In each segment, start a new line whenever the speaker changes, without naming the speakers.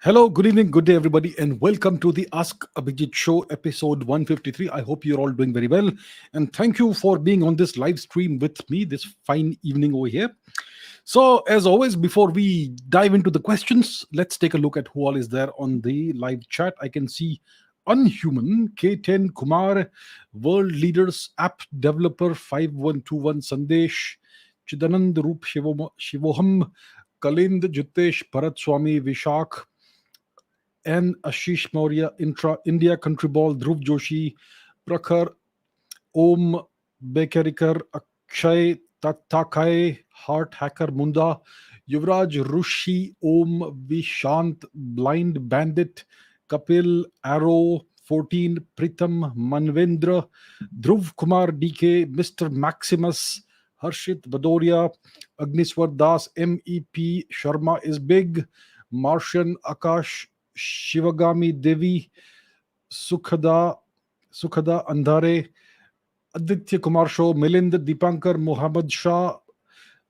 Hello, good evening, good day, everybody, and welcome to the Ask Abhijit Show, episode 153. I hope you're all doing very well, and thank you for being on this live stream with me this fine evening over here. So, as always, before we dive into the questions, let's take a look at who all is there on the live chat. I can see Unhuman, K10 Kumar, World Leaders App Developer 5121 Sandesh, Chidanand Roop Shivoham, Kalind Jitesh Bharat Swami Vishak, N. Ashish Maurya, India Country Ball, Dhruv Joshi, Prakhar, Om Bekarikar, Akshay Tatakai, Heart Hacker Munda, Yuvraj Rushi, Om Vishant, Blind Bandit, Kapil Arrow 14, Pritam Manvendra, Dhruv Kumar DK, Mr. Maximus, Harshit Badoria, Agniswar Das, MEP Sharma is big, Martian Akash, Shivagami Devi, Sukhada, Sukhada Andhare, Aditya Kumar Show, Milind Dipankar, Muhammad Shah,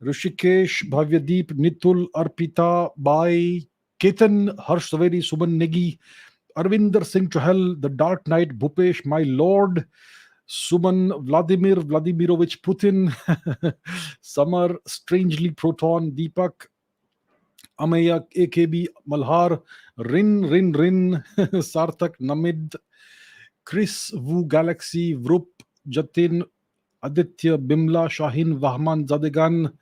Rishikesh, Bhavyadeep, Nitul, Arpita, Bai, Ketan, Harsh Saveri, Suman Negi, Arvinder Singh Chahal, The Dark Knight, Bhupesh, My Lord, Suman, Vladimir Vladimirovich Putin, Samar, Strangely Proton, Deepak, Amaya, AKB, Malhar, Rin, Sarthak, Namid, Chris, Wu Galaxy, Vrup, Jatin, Aditya, Bimla, Shahin, Vahman, Zadegan,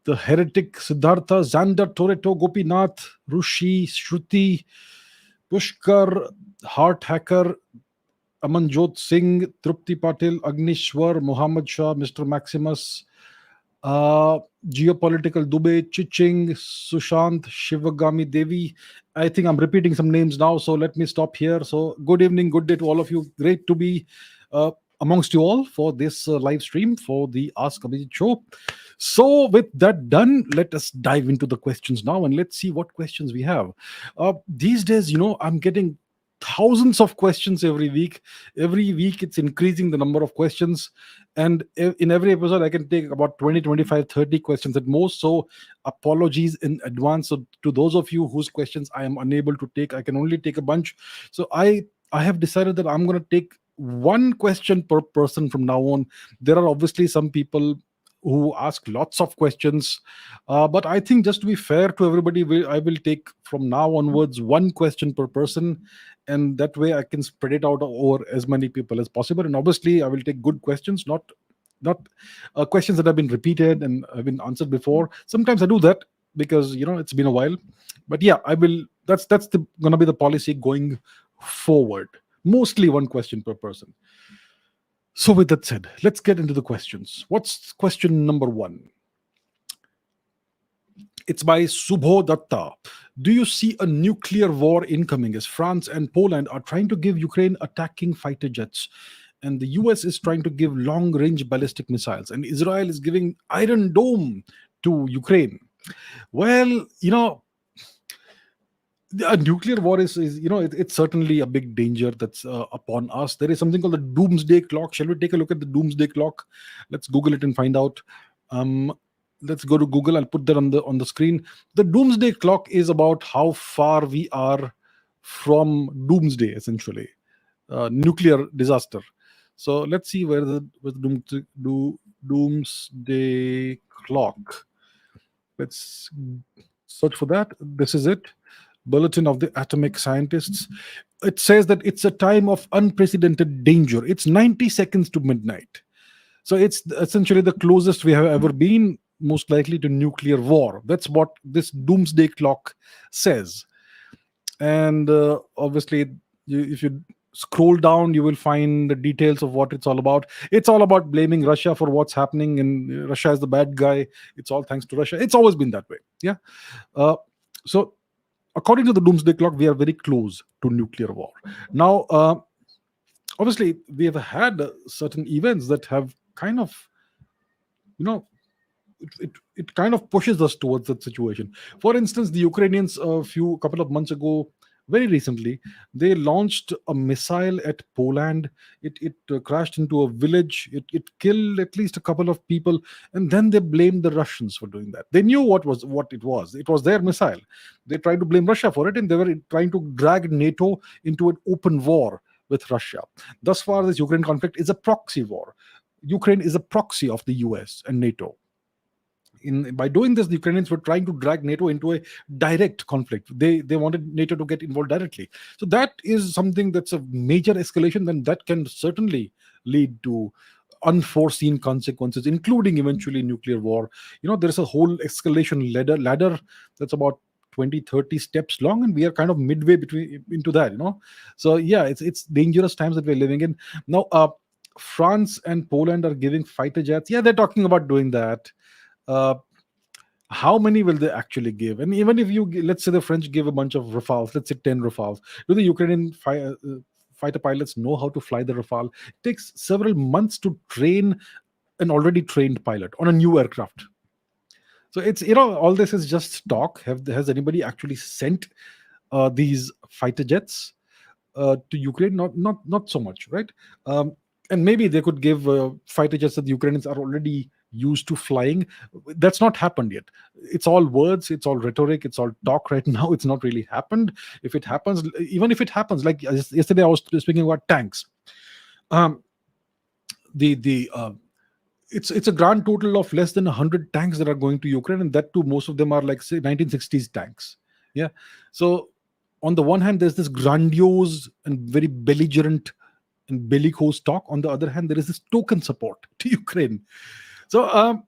The Heretic, Siddhartha, Xander, Toretto, Gopinath, Rushi, Shruti, Pushkar, Heart Hacker, Amanjot Singh, Trupti Patil, Agnishwar, Muhammad Shah, Mr. Maximus, uh, Geopolitical Dubey, Chiching, Sushant, Shivagami Devi. I think I'm repeating some names now, so let me stop here. So, good evening, good day to all of you. Great to be uh, amongst you all for this live stream for the Ask Abhijit show. So, with that done, let us dive into the questions now and let's see what questions we have. These days, I'm getting thousands of questions every week. Every week, it's increasing the number of questions, and in every episode I can take about 20, 25, 30 questions at most. So apologies in advance. So to those of you whose questions I am unable to take, I can only take a bunch. So I have decided that I'm going to take one question per person from now on. There are obviously some people who ask lots of questions, but I think, just to be fair to everybody, I will take from now onwards one question per person, and that way I can spread it out over as many people as possible. And obviously I will take good questions, not questions that have been repeated and have been answered before. Sometimes I do that because it's been a while, but yeah, I will. That's gonna be the policy going forward. Mostly one question per person. So with that said, let's get into the questions. What's question number one? It's by Subho Datta. Do you see a nuclear war incoming as France and Poland are trying to give Ukraine attacking fighter jets? And the US is trying to give long range ballistic missiles, and Israel is giving Iron Dome to Ukraine. Well, a nuclear war it's certainly a big danger that's upon us. There is something called the doomsday clock. Shall we take a look at the doomsday clock? Let's Google it and find out. um, let's go to Google. I'll put that on the screen. The doomsday clock is about how far we are from doomsday, essentially, nuclear disaster. So let's see where the doomsday clock. Let's search for that. This is it. Bulletin of the Atomic Scientists. It says that it's a time of unprecedented danger. It's 90 seconds to midnight. So it's essentially the closest we have ever been, most likely, to nuclear war. That's what this doomsday clock says. And obviously, if you scroll down, you will find the details of what it's all about. It's all about blaming Russia for what's happening, and Russia is the bad guy. It's all thanks to Russia. It's always been that way. Yeah. So according to the doomsday clock, we are very close to nuclear war. Now, obviously, we have had certain events that have kind of, it kind of pushes us towards that situation. For instance, the Ukrainians, couple of months ago, very recently, they launched a missile at Poland. It crashed into a village. It killed at least a couple of people, and then they blamed the Russians for doing that. They knew what it was. It was their missile. They tried to blame Russia for it, and they were trying to drag NATO into an open war with Russia. Thus far, this Ukraine conflict is a proxy war. Ukraine is a proxy of the US and NATO. By doing this, the Ukrainians were trying to drag NATO into a direct conflict. They wanted NATO to get involved directly. So that is something that's a major escalation, and that can certainly lead to unforeseen consequences, including eventually nuclear war. There's a whole escalation ladder that's about 20-30 steps long, and we are kind of midway between into that. So yeah, it's dangerous times that we're living in now. France and Poland are giving fighter jets. Yeah, they're talking about doing that. uh, how many will they actually give? And even if let's say the French give a bunch of Rafales, let's say 10 Rafales, do the Ukrainian fighter pilots know how to fly the Rafale? It takes several months to train an already trained pilot on a new aircraft. So it's, all this is just talk. Has anybody actually sent these fighter jets to Ukraine? Not so much, right? And maybe they could give fighter jets that the Ukrainians are already used to flying. That's not happened yet. It's all words, it's all rhetoric, it's all talk right now. It's not really happened. If it happens, even if it happens, like yesterday I was speaking about tanks. Um, the It's a grand total of less than 100 tanks that are going to Ukraine, and that too, most of them are like, say, 1960s tanks. Yeah. So on the one hand, there's this grandiose and very belligerent and bellicose talk. On the other hand, there is this token support to Ukraine. So,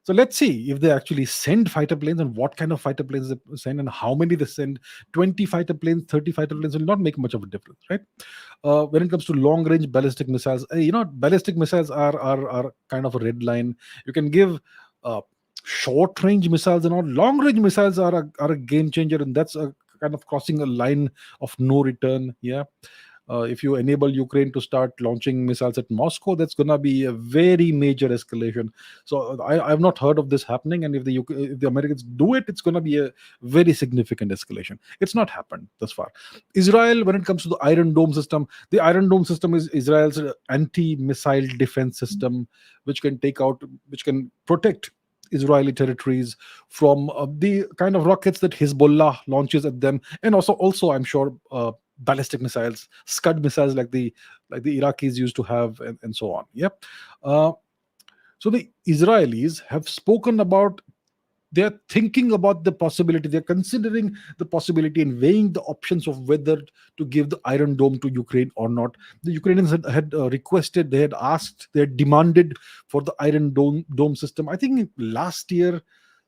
so let's see if they actually send fighter planes, and what kind of fighter planes they send, and how many they send. 20 fighter planes, 30 fighter planes will not make much of a difference, right? When it comes to long range ballistic missiles, ballistic missiles are kind of a red line. You can give short range missiles, and all long range missiles are a game changer, and that's a kind of crossing a line of no return. Yeah. If you enable Ukraine to start launching missiles at Moscow, that's going to be a very major escalation. So I've not heard of this happening, and if the Americans do it, it's going to be a very significant escalation. It's not happened thus far. Israel, when it comes to the Iron Dome system, the Iron Dome system is Israel's anti-missile defense system, which can protect Israeli territories from the kind of rockets that Hezbollah launches at them, and also I'm sure ballistic missiles, Scud missiles like the Iraqis used to have, and so on. Yep. So the Israelis have spoken about, they're thinking about the possibility, they're considering the possibility and weighing the options of whether to give the Iron Dome to Ukraine or not. The Ukrainians had requested, they had asked, they had demanded for the Iron Dome system, I think last year,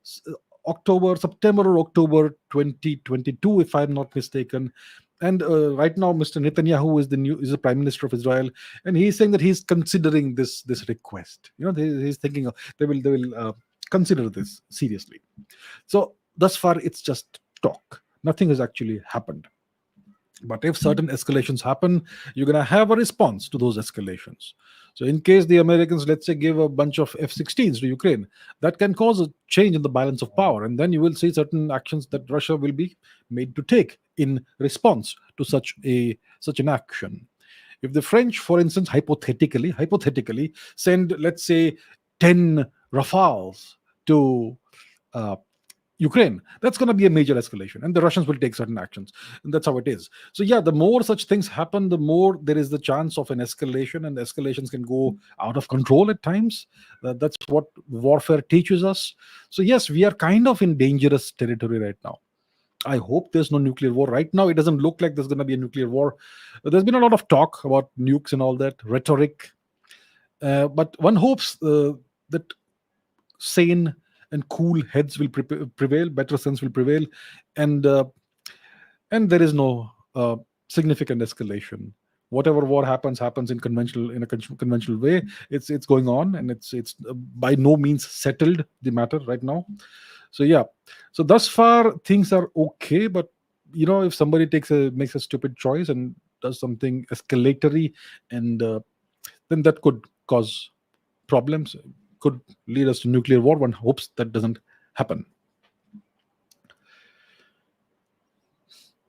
September or October 2022, if I'm not mistaken. And right now, Mr. Netanyahu is the Prime Minister of Israel, and he's saying that he's considering this request. He's thinking they will consider this seriously. So thus far, it's just talk. Nothing has actually happened. But if certain escalations happen, you're going to have a response to those escalations. So, in case the Americans, let's say, give a bunch of F-16s to Ukraine, that can cause a change in the balance of power. And then you will see certain actions that Russia will be made to take in response to such an action. If the French, for instance, hypothetically send, let's say, 10 Rafales to Ukraine, that's going to be a major escalation, and the Russians will take certain actions, and that's how it is. So yeah, the more such things happen, the more there is the chance of an escalation, and escalations can go out of control at times. That's what warfare teaches us. So yes, we are kind of in dangerous territory right now. I hope there's no nuclear war. Right now, it doesn't look like there's going to be a nuclear war. There's been a lot of talk about nukes and all that rhetoric, but one hopes that sane and cool heads will prevail, better sense will prevail, and there is no significant escalation. Whatever war happens in a conventional way. It's going on, and it's by no means settled, the matter right now. So yeah, so thus far things are okay, but if somebody makes a stupid choice and does something escalatory, and then that could cause problems, could lead us to nuclear war. One hopes that doesn't happen.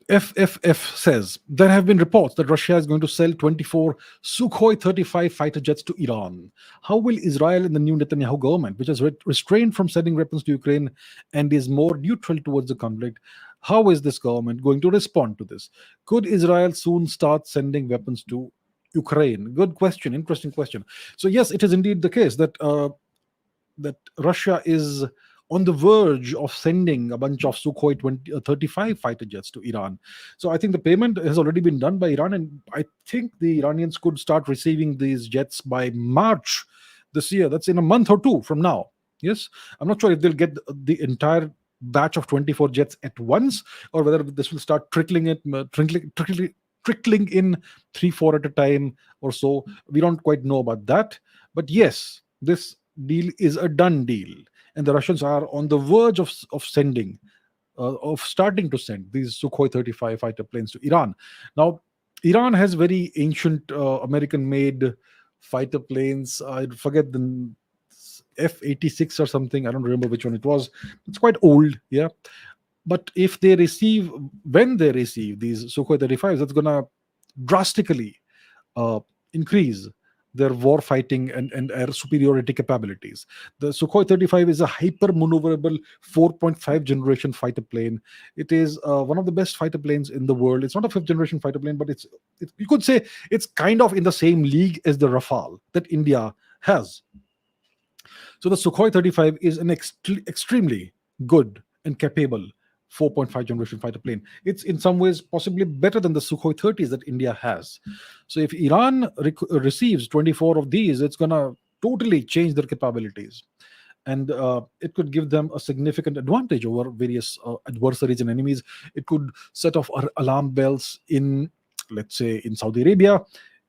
FFF says there have been reports that Russia is going to sell 24 Sukhoi 35 fighter jets to Iran. How will Israel and the new Netanyahu government, which has restrained from sending weapons to Ukraine and is more neutral towards the conflict, how is this government going to respond to this? Could Israel soon start sending weapons to Ukraine? Good question, interesting question. So yes, it is indeed the case that Russia is on the verge of sending a bunch of Sukhoi 35 fighter jets to Iran. So I think the payment has already been done by Iran, and I think the Iranians could start receiving these jets by March this year. That's in a month or two from now. Yes, I'm not sure if they'll get the entire batch of 24 jets at once, or whether this will start trickling in 3-4 at a time or so. We don't quite know about that, but yes, this deal is a done deal, and the Russians are on the verge of starting to send these Sukhoi 35 fighter planes to Iran. Now, Iran has very ancient American-made fighter planes. I forget the F-86 or something. I don't remember which one it was. It's quite old, yeah. But when they receive these Sukhoi 35s, that's gonna drastically increase their war fighting and air superiority capabilities. The Sukhoi 35 is a hyper maneuverable 4.5 generation fighter plane. It is one of the best fighter planes in the world. It's not a fifth generation fighter plane, but you could say it's kind of in the same league as the Rafale that India has. So the Sukhoi 35 is an extremely good and capable 4.5 generation fighter plane. It's in some ways possibly better than the Sukhoi 30s that India has. So if Iran receives 24 of these, it's going to totally change their capabilities. And it could give them a significant advantage over various adversaries and enemies. It could set off alarm bells in, let's say, in Saudi Arabia,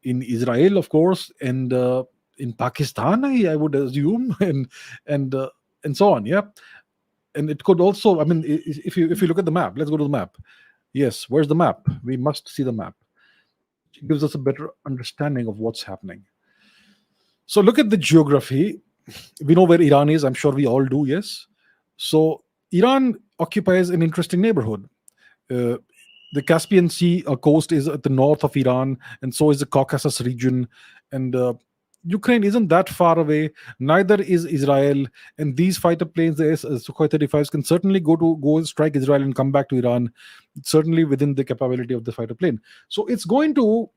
in Israel, of course, and in Pakistan, I would assume, and so on. Yeah. And it could also, I mean, if you look at the map, let's go to the map. Yes, where's the map? We must see the map. It gives us a better understanding of what's happening. So look at the geography. We know where Iran is. I'm sure we all do, yes. So Iran occupies an interesting neighborhood. The Caspian Sea coast is at the north of Iran, and so is the Caucasus region. And Ukraine isn't that far away. Neither is Israel. And these fighter planes, the Sukhoi 35s, can certainly go and strike Israel and come back to Iran, certainly within the capability of the fighter plane. So it's going to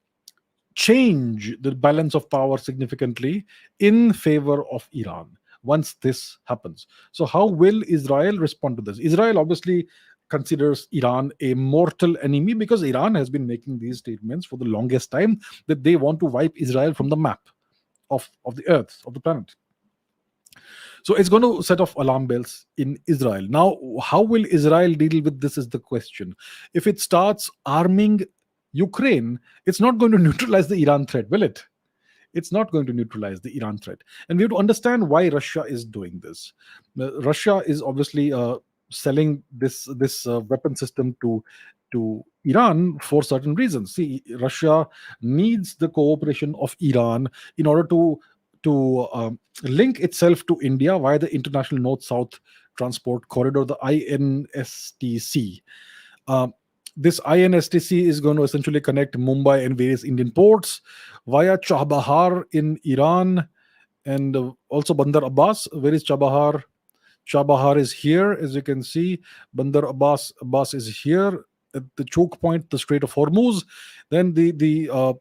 change the balance of power significantly in favor of Iran once this happens. So how will Israel respond to this? Israel obviously considers Iran a mortal enemy, because Iran has been making these statements for the longest time that they want to wipe Israel from the map of the earth, of the planet. So it's going to set off alarm bells in Israel. Now, how will Israel deal with this is the question. If it starts arming Ukraine, it's not going to neutralize the Iran threat, will it? It's not going to neutralize the Iran threat. And we have to understand why Russia is doing this. Russia is obviously selling this weapon system to Iran for certain reasons. See, Russia needs the cooperation of Iran in order to link itself to India via the International North-South Transport Corridor, the INSTC. This INSTC is going to essentially connect Mumbai and various Indian ports via Chabahar in Iran, and also Bandar Abbas. Where is Chabahar? Chabahar is here, as you can see. Bandar Abbas is here at the choke point, the Strait of Hormuz. Then the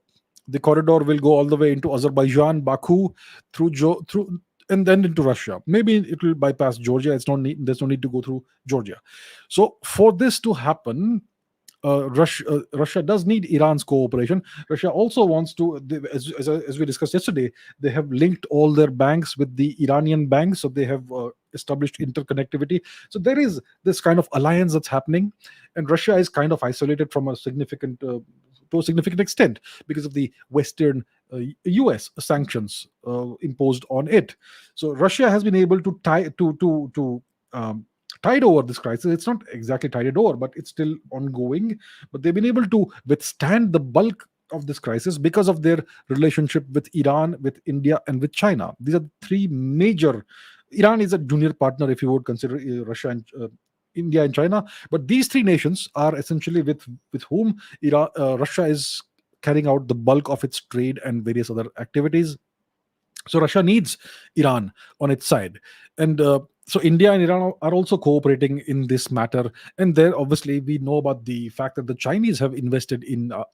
corridor will go all the way into Azerbaijan, Baku, through and then into Russia. Maybe it will bypass Georgia. There's no need to go through Georgia. So for this to happen, Russia does need Iran's cooperation. Russia also wants to, as we discussed yesterday, they have linked all their banks with the Iranian banks, so they have established interconnectivity. So there is this kind of alliance that's happening, and Russia is kind of isolated from to a significant extent because of the Western U.S. sanctions imposed on it. So Russia has been able to tide over this crisis. It's not exactly tided over, but it's still ongoing. But they've been able to withstand the bulk of this crisis because of their relationship with Iran, with India, and with China. These are three major. Iran is a junior partner, if you would consider Russia and India and China. But these three nations are essentially with whom Russia is carrying out the bulk of its trade and various other activities. So Russia needs Iran on its side, and so India and Iran are also cooperating in this matter. And there, obviously, we know about the fact that the Chinese have invested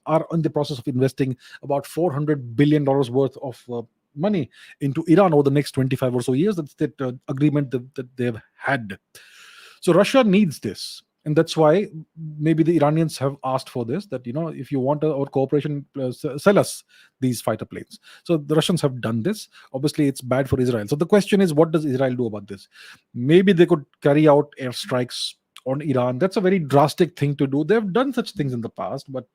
are in the process of investing about $400 billion worth of money into Iran over the next 25 or so years. That's that agreement that they've had. So Russia needs this, and that's why maybe the Iranians have asked for this. That if you want our cooperation, sell us these fighter planes. So the Russians have done this. Obviously, it's bad for Israel. So the question is, what does Israel do about this? Maybe they could carry out airstrikes on Iran. That's a very drastic thing to do. They've done such things in the past, but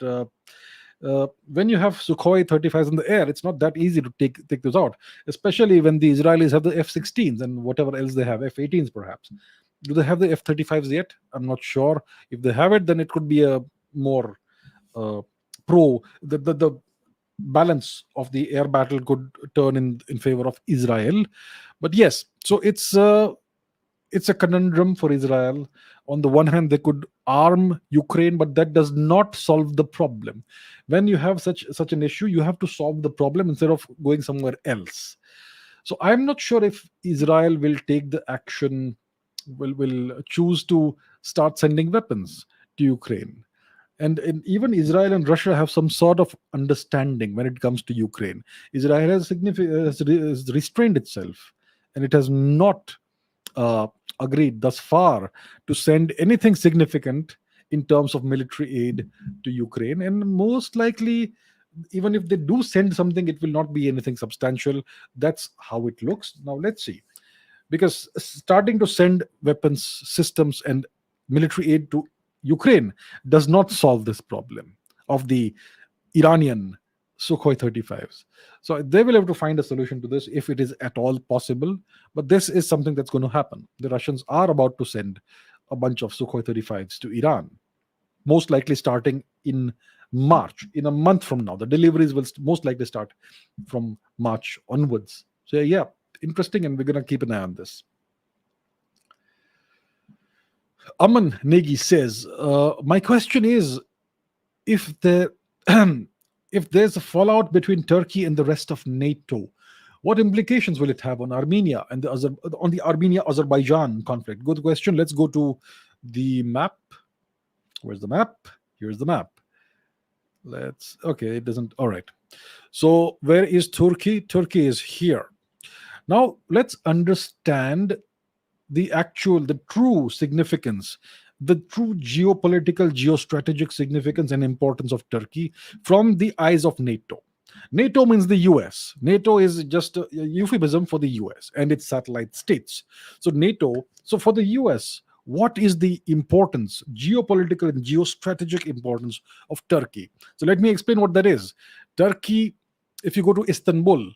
when you have Sukhoi 35s in the air, it's not that easy to take those out, especially when the Israelis have the F-16s and whatever else they have, F-18s perhaps. Do they have the F-35s yet? I'm not sure. If they have it, then it could be a more the balance of the air battle could turn in favor of Israel. But yes, so it's a conundrum for Israel. On the one hand, they could arm Ukraine, but that does not solve the problem. When you have such an issue, you have to solve the problem instead of going somewhere else. So I'm not sure if Israel will take the action, will choose to start sending weapons to Ukraine. And even Israel and Russia have some sort of understanding when it comes to Ukraine. Israel has restrained itself, and it has not agreed thus far to send anything significant in terms of military aid to Ukraine. And most likely, even if they do send something, it will not be anything substantial. That's how it looks. Now, let's see. Because starting to send weapons, systems, and military aid to Ukraine does not solve this problem of the Iranian Sukhoi 35s. So they will have to find a solution to this if it is at all possible. But this is something that's going to happen. The Russians are about to send a bunch of Sukhoi 35s to Iran, most likely starting in March, in a month from now. The deliveries will most likely start from March onwards. So yeah, interesting, and we're going to keep an eye on this. Aman Negi says, my question is, if if there's a fallout between Turkey and the rest of NATO, what implications will it have on Armenia and on the Armenia-Azerbaijan conflict? Good question. Let's go to the map. Where's the map? Here's the map. It doesn't. All right. So where is Turkey? Turkey is here. Now let's understand the true significance, the true geopolitical, geostrategic significance and importance of Turkey from the eyes of NATO. NATO means the US. NATO is just a euphemism for the US and its satellite states. So for the US, what is the importance, geopolitical and geostrategic importance of Turkey? So let me explain what that is. Turkey, if you go to Istanbul,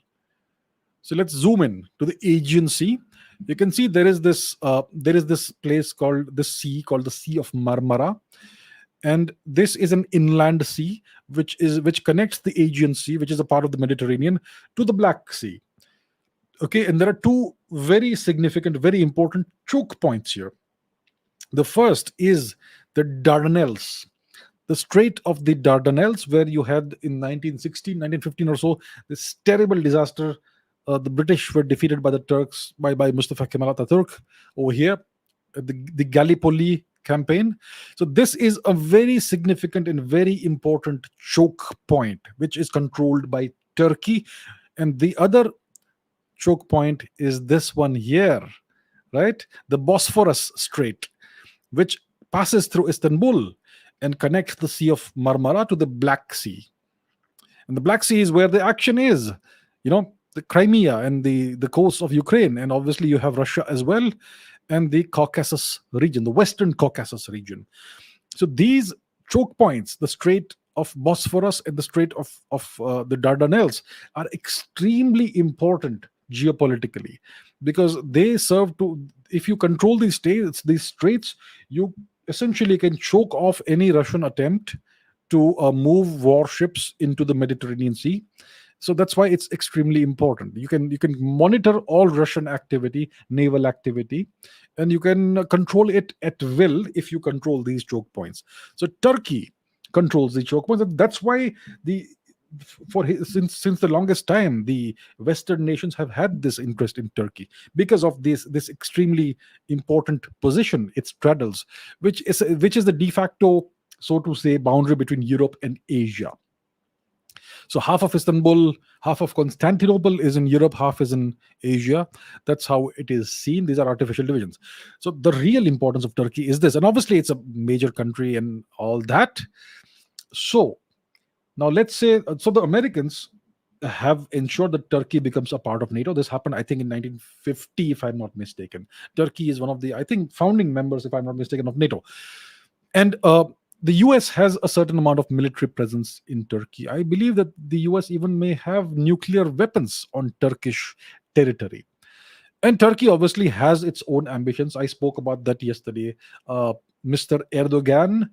so let's zoom in to the Aegean Sea. You can see there is this place called the Sea of Marmara, and this is an inland sea which connects the Aegean Sea, which is a part of the Mediterranean, to the Black Sea. Okay, and there are two very significant, very important choke points here. The first is the Dardanelles, the Strait of the Dardanelles, where you had in 1916, 1915 or so, this terrible disaster. The British were defeated by the Turks, by Mustafa Kemal Ataturk over here, the Gallipoli campaign. So this is a very significant and very important choke point, which is controlled by Turkey. And the other choke point is this one here, right? The Bosphorus Strait, which passes through Istanbul and connects the Sea of Marmara to the Black Sea. And the Black Sea is where the action is, the Crimea and the coast of Ukraine. And obviously you have Russia as well, and the Caucasus region, the Western Caucasus region. So these choke points, the Strait of Bosphorus and the Strait of the Dardanelles, are extremely important geopolitically, because they serve to, if you control these straits, you essentially can choke off any Russian attempt to move warships into the Mediterranean Sea. So that's why it's extremely important. You can monitor all Russian activity, naval activity, and you can control it at will if you control these choke points. So Turkey controls the choke points, and that's why the since the longest time the Western nations have had this interest in Turkey, because of this extremely important position it straddles, which is the de facto, so to say, boundary between Europe and Asia. So half of Istanbul, half of Constantinople is in Europe, half is in Asia. That's how it is seen. These are artificial divisions. So the real importance of Turkey is this, and obviously it's a major country and all that. So now let's say, so the Americans have ensured that Turkey becomes a part of NATO. This happened, I think, in 1950, if I'm not mistaken. Turkey is one of the, I think, founding members, if I'm not mistaken, of NATO. And the US has a certain amount of military presence in Turkey. I believe that the US even may have nuclear weapons on Turkish territory. And Turkey obviously has its own ambitions. I spoke about that yesterday. Mr. Erdogan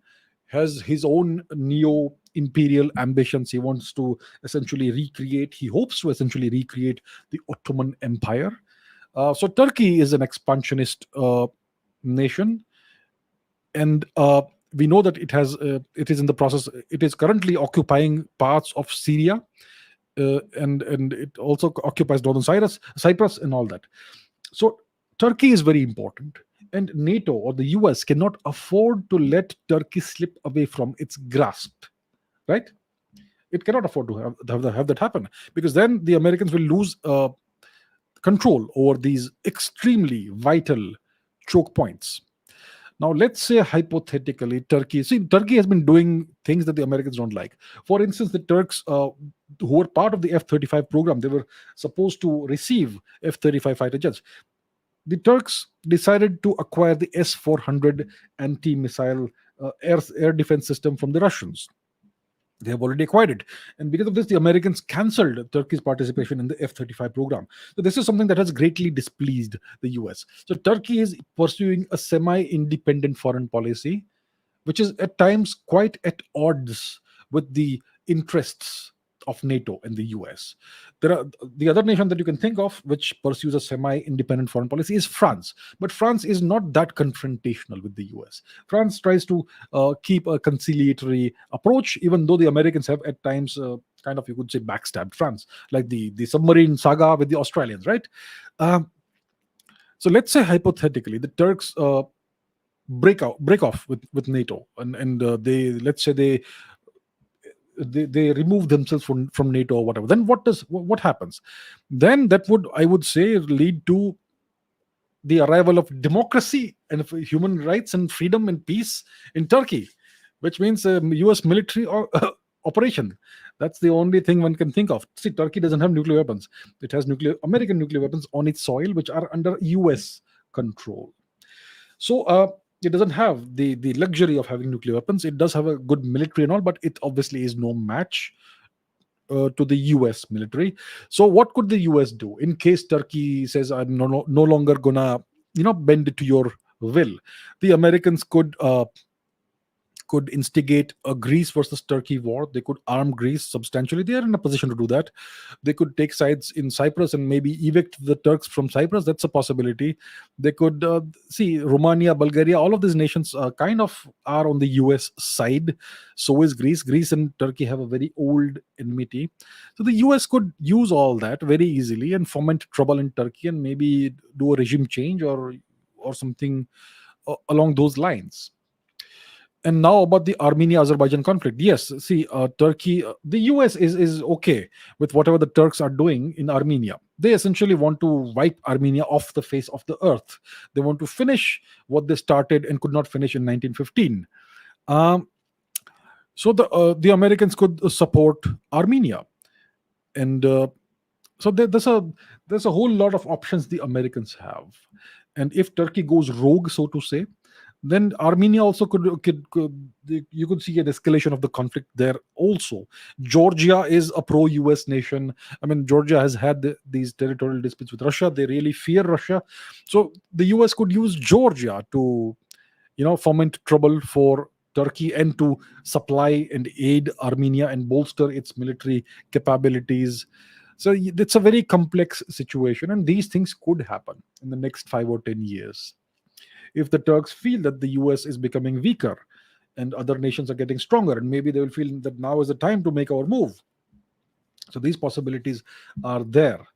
has his own neo imperial ambitions. He wants to essentially recreate, he hopes to essentially recreate the Ottoman Empire. So Turkey is an expansionist nation, and we know that it is in the process. It is currently occupying parts of Syria, and it also occupies northern Cyprus, and all that. So Turkey is very important, and NATO or the US cannot afford to let Turkey slip away from its grasp. Right? It cannot afford to have that happen, because then the Americans will lose control over these extremely vital choke points. Now, let's say hypothetically, Turkey has been doing things that the Americans don't like. For instance, the Turks, who were part of the F-35 program, they were supposed to receive F-35 fighter jets. The Turks decided to acquire the S-400 anti-missile air defense system from the Russians. They have already acquired it. And because of this, the Americans cancelled Turkey's participation in the F-35 program. So this is something that has greatly displeased the US. So Turkey is pursuing a semi-independent foreign policy, which is at times quite at odds with the interests of NATO and the US. The other nation that you can think of which pursues a semi-independent foreign policy is France. But France is not that confrontational with the US. France tries to keep a conciliatory approach, even though the Americans have at times kind of, you could say, backstabbed France, like the submarine saga with the Australians, right? So let's say hypothetically the Turks break off with NATO, and they, let's say, they remove themselves from NATO or whatever. Then what happens? Then that would, I would say, lead to the arrival of democracy and of human rights and freedom and peace in Turkey, which means a US military operation. That's the only thing one can think of. See, Turkey doesn't have nuclear weapons. It has American nuclear weapons on its soil, which are under US control. So it doesn't have the luxury of having nuclear weapons. It does have a good military and all, but it obviously is no match to the US military. So what could the US do in case Turkey says, I'm no longer gonna bend to your will? The Americans could instigate a Greece versus Turkey war. They could arm Greece substantially. They are in a position to do that. They could take sides in Cyprus and maybe evict the Turks from Cyprus. That's a possibility. They could see Romania, Bulgaria, all of these nations kind of are on the US side. So is Greece. Greece and Turkey have a very old enmity. So the US could use all that very easily and foment trouble in Turkey and maybe do a regime change or something along those lines. And now about the Armenia-Azerbaijan conflict. Yes, see, Turkey, the US is okay with whatever the Turks are doing in Armenia. They essentially want to wipe Armenia off the face of the earth. They want to finish what they started and could not finish in 1915. So the Americans could support Armenia, and so there's a whole lot of options the Americans have. And if Turkey goes rogue, so to say, then Armenia also could you could see an escalation of the conflict there also. Georgia is a pro-US nation. I mean, Georgia has had these territorial disputes with Russia. They really fear Russia. So the US could use Georgia to foment trouble for Turkey and to supply and aid Armenia and bolster its military capabilities. So it's a very complex situation, and these things could happen in the next 5 or 10 years. If the Turks feel that the US is becoming weaker and other nations are getting stronger, and maybe they will feel that now is the time to make our move. So these possibilities are there.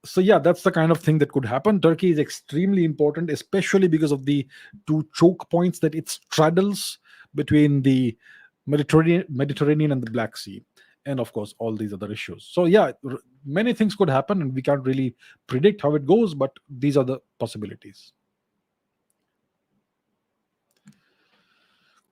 So yeah, that's the kind of thing that could happen. Turkey is extremely important, especially because of the two choke points that it straddles between the Mediterranean and the Black Sea, and of course all these other issues. So yeah, many things could happen, and we can't really predict how it goes, but these are the possibilities.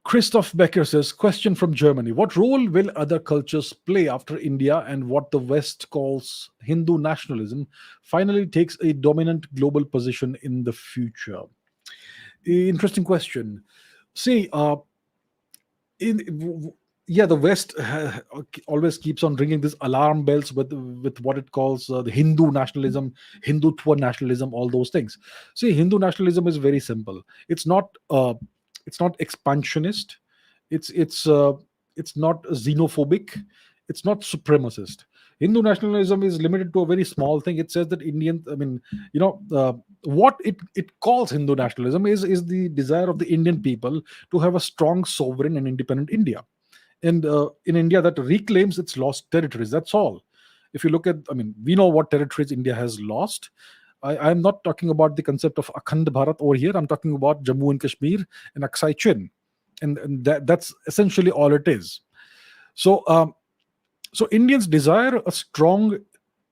Christoph Becker says, question from Germany. What role will other cultures play after India and what the West calls Hindu nationalism finally takes a dominant global position in the future? Interesting question. See, yeah, the West always keeps on ringing these alarm bells with what it calls the Hindu nationalism, Hindutva nationalism, all those things. See, Hindu nationalism is very simple. It's not expansionist. It's not xenophobic. It's not supremacist. Hindu nationalism is limited to a very small thing. It says that Indian, I mean, what it calls Hindu nationalism is the desire of the Indian people to have a strong, sovereign, and independent India, and in India that reclaims its lost territories. That's all. If you look at, I mean, we know what territories India has lost. I'm not talking about the concept of Akhand Bharat over here. I'm talking about Jammu and Kashmir and Aksai Chin, and that's essentially all it is. So, so Indians desire a strong,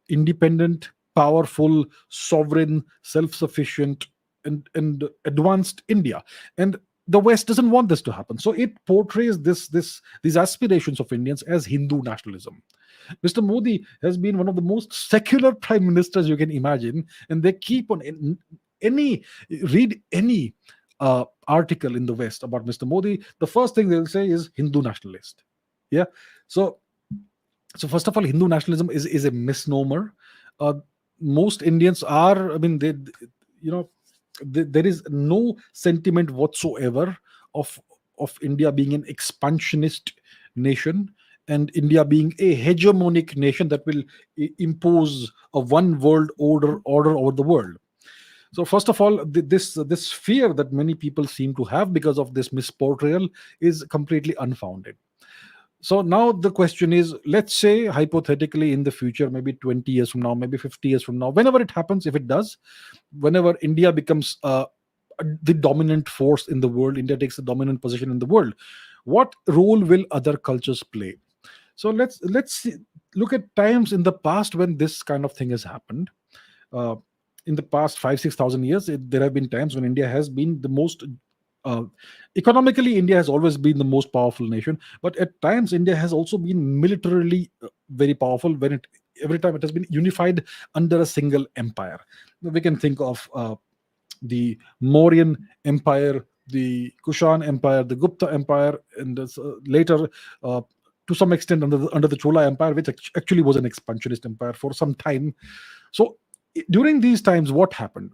independent, powerful, sovereign, self-sufficient, and advanced India, and the West doesn't want this to happen. So it portrays these aspirations of Indians as Hindu nationalism. Mr. Modi has been one of the most secular prime ministers you can imagine, and they keep on any read any article in the West about Mr. Modi. The first thing they'll say is Hindu nationalist. Yeah. So first of all, Hindu nationalism is a misnomer. Uh, most Indians are. I mean, there is no sentiment whatsoever of India being an expansionist nation and India being a hegemonic nation that will impose a one world order over the world. So first of all, this fear that many people seem to have because of this misportrayal is completely unfounded. So now the question is, let's say hypothetically in the future, maybe 20 years from now, maybe 50 years from now, whenever it happens, if it does, whenever India becomes the dominant force in the world, India takes the dominant position in the world, what role will other cultures play? So look at times in the past when this kind of thing has happened. Uh, in the past 5,000 to 6,000 years, there have been times when India has been the most uh, economically, India has always been the most powerful nation, but at times India has also been militarily very powerful when it every time it has been unified under a single empire. We can think of the Mauryan Empire, the Kushan Empire, the Gupta Empire, and later, to some extent, under the Chola Empire, which actually was an expansionist empire for some time. So during these times, what happened?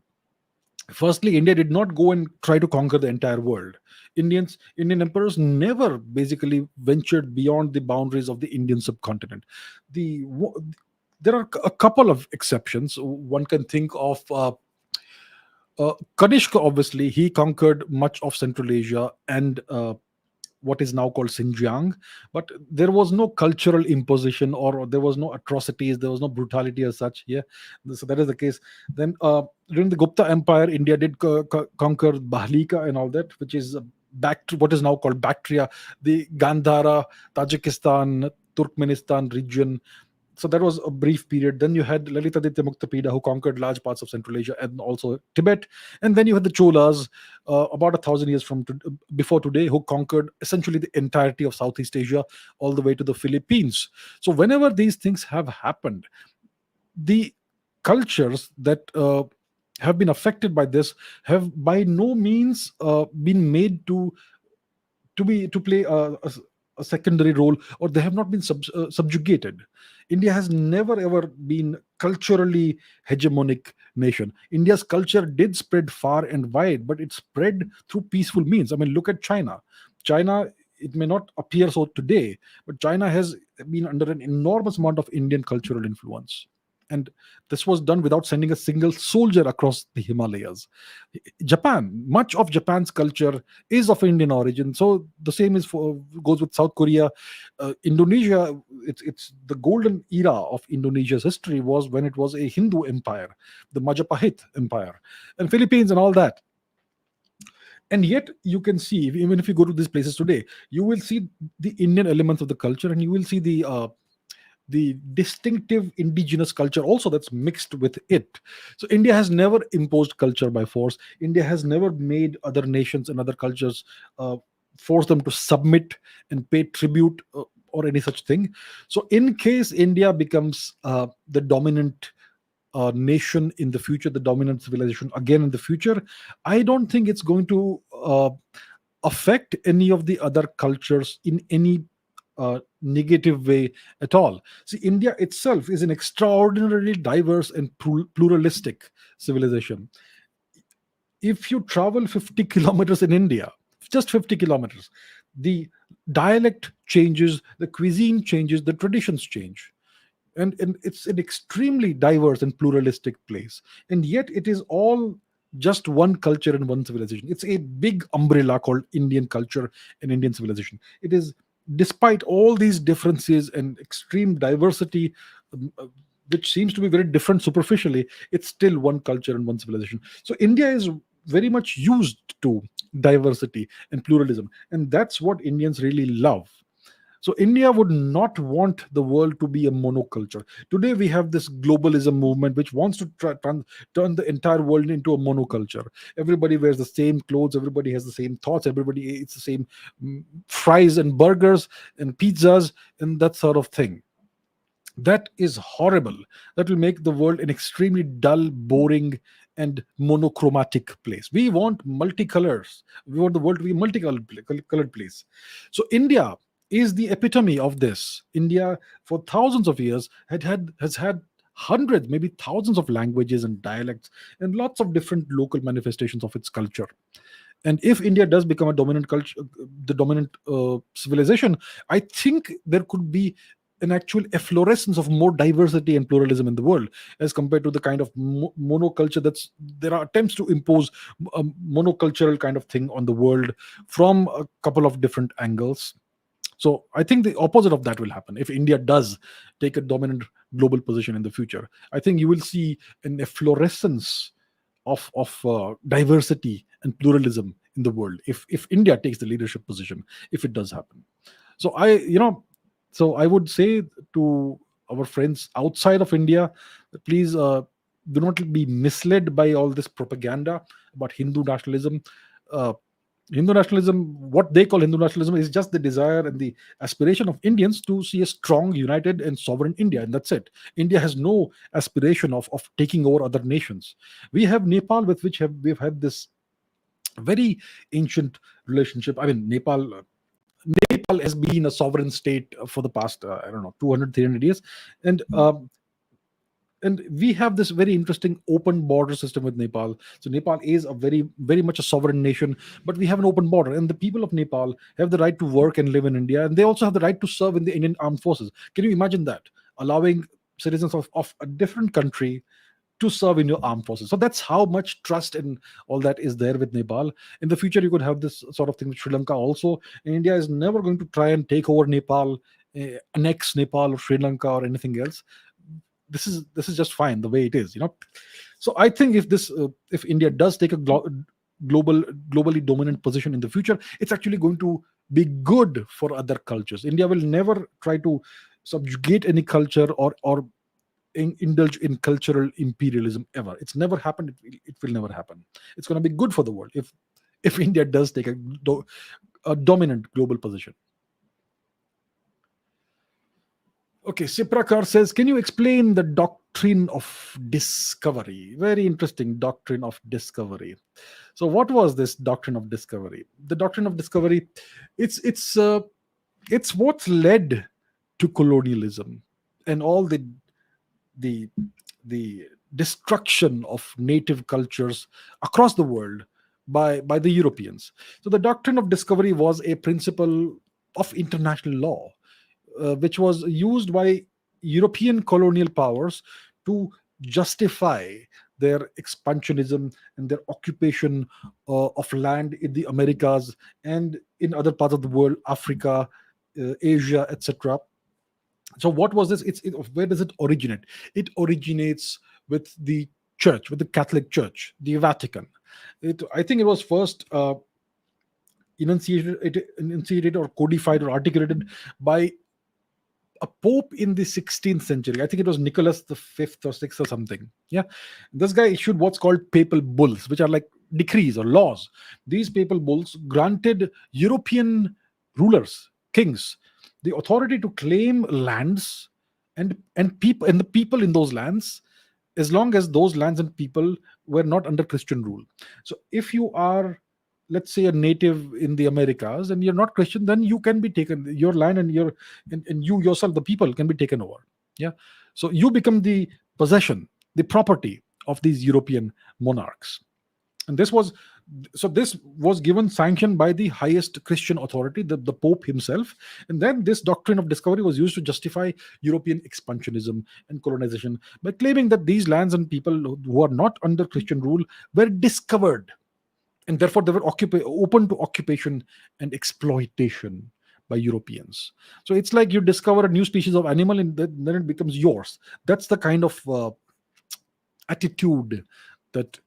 Firstly, India did not go and try to conquer the entire world. Indian emperors never basically ventured beyond the boundaries of the Indian subcontinent. The There are a couple of exceptions. One can think of Kanishka. Obviously, he conquered much of Central Asia and what is now called Xinjiang, but there was no cultural imposition, or there was no atrocities, there was no brutality as such. Yeah, so that is the case. Then during the Gupta Empire, India did conquer Bahlika and all that, which is back to what is now called Bactria, the Gandhara, Tajikistan, Turkmenistan region. So that was a brief period. Then you had Lalitaditya Muktapida, who conquered large parts of Central Asia and also Tibet. And then you had the Cholas, about 1,000 years before today, who conquered essentially the entirety of Southeast Asia all the way to the Philippines. So whenever these things have happened, the cultures that have been affected by this have by no means been made to play a secondary role, or they have not been subjugated. India has never ever been culturally hegemonic nation. India's culture did spread far and wide, but it spread through peaceful means. I mean, look at China. China, it may not appear so today, but China has been under an enormous amount of Indian cultural influence. And this was done without sending a single soldier across the Himalayas. Japan, much of Japan's culture is of Indian origin. So the same is for goes with South Korea, Indonesia. It's the golden era of Indonesia's history was when it was a Hindu empire, the Majapahit Empire, and Philippines and all that. And yet you can see, even if you go to these places today, you will see the Indian elements of the culture, and you will see the distinctive indigenous culture also that's mixed with it. So India has never imposed culture by force. India has never made other nations and other cultures force them to submit and pay tribute, or any such thing. So in case India becomes the dominant nation in the future, the dominant civilization again in the future, I don't think it's going to affect any of the other cultures in any negative way at all. See, India itself is an extraordinarily diverse and pluralistic civilization. If you travel 50 kilometers in India, just 50 kilometers, the dialect changes, the cuisine changes, the traditions change. And it's an extremely diverse and pluralistic place, and yet it is all just one culture and one civilization. It's a big umbrella called Indian culture and Indian civilization. It is, despite all these differences and extreme diversity, which seems to be very different superficially, it's still one culture and one civilization. So India is very much used to diversity and pluralism, and that's what Indians really love. So India would not want the world to be a monoculture. Today we have this globalism movement which wants to turn the entire world into a monoculture. Everybody wears the same clothes, everybody has the same thoughts, everybody eats the same fries and burgers and pizzas and that sort of thing. That is horrible. That will make the world an extremely dull, boring, and monochromatic place. We want multicolors. We want the world to be a multicolored colored place. So India is the epitome of this. India, for thousands of years, has had hundreds, maybe thousands of languages and dialects, and lots of different local manifestations of its culture. And if India does become a dominant culture, the dominant civilization, I think there could be an actual efflorescence of more diversity and pluralism in the world, as compared to the kind of monoculture that's there are attempts to impose a monocultural kind of thing on the world from a couple of different angles. So I think the opposite of that will happen if India does take a dominant global position in the future. I think you will see an efflorescence of diversity and pluralism in the world if India takes the leadership position, if it does happen. So I would say to our friends outside of India, please do not be misled by all this propaganda about Hindu nationalism. Uh, Hindu nationalism, what they call Hindu nationalism, is just the desire and the aspiration of Indians to see a strong, united, and sovereign India, and that's it. India has no aspiration of taking over other nations. We have Nepal, with which we've had this very ancient relationship. I mean, Nepal has been a sovereign state for the past, I don't know, 200, 300 years, and and we have this very interesting open border system with Nepal. So Nepal is a very much a sovereign nation, but we have an open border, and the people of Nepal have the right to work and live in India, and they also have the right to serve in the Indian armed forces. Can you imagine that, allowing citizens of a different country to serve in your armed forces? So that's how much trust and all that is there with Nepal. In the future, you could have this sort of thing with Sri Lanka also. And India is never going to try and take over Nepal, annex Nepal or Sri Lanka or anything else. This is just fine the way it is. So I think if India does take a globally dominant position in the future, it's actually going to be good for other cultures. India will never try to subjugate any culture or indulge in cultural imperialism ever. It's never happened. It will never happen. It's going to be good for the world if India does take a dominant global position. Okay, Siprakar says, can you explain the doctrine of discovery? Very interesting doctrine of discovery. So, what was this doctrine of discovery? The doctrine of discovery, it's what's led to colonialism and all the the destruction of native cultures across the world by the Europeans. So the doctrine of discovery was a principle of international law, which was used by European colonial powers to justify their expansionism and their occupation of land in the Americas and in other parts of the world, Africa, Asia, etc. So what was this? Where does it originate? It originates with the church, with the Catholic Church, the Vatican. I think it was first enunciated or codified or articulated by a pope in the 16th century. I think it was Nicholas the Fifth or Sixth or something. Yeah, this guy issued what's called papal bulls, which are like decrees or laws. These papal bulls granted European rulers, kings, the authority to claim lands and the people in those lands, as long as those lands and people were not under Christian rule. So if you are, let's say, a native in the Americas and you're not Christian, then you can be taken, your land and you yourself, the people, can be taken over. Yeah. So you become the possession, the property of these European monarchs. And this was given sanction by the highest Christian authority, the Pope himself. And then this doctrine of discovery was used to justify European expansionism and colonization by claiming that these lands and people who are not under Christian rule were discovered, and therefore they were open to occupation and exploitation by Europeans. So it's like you discover a new species of animal and then it becomes yours. That's the kind of attitude that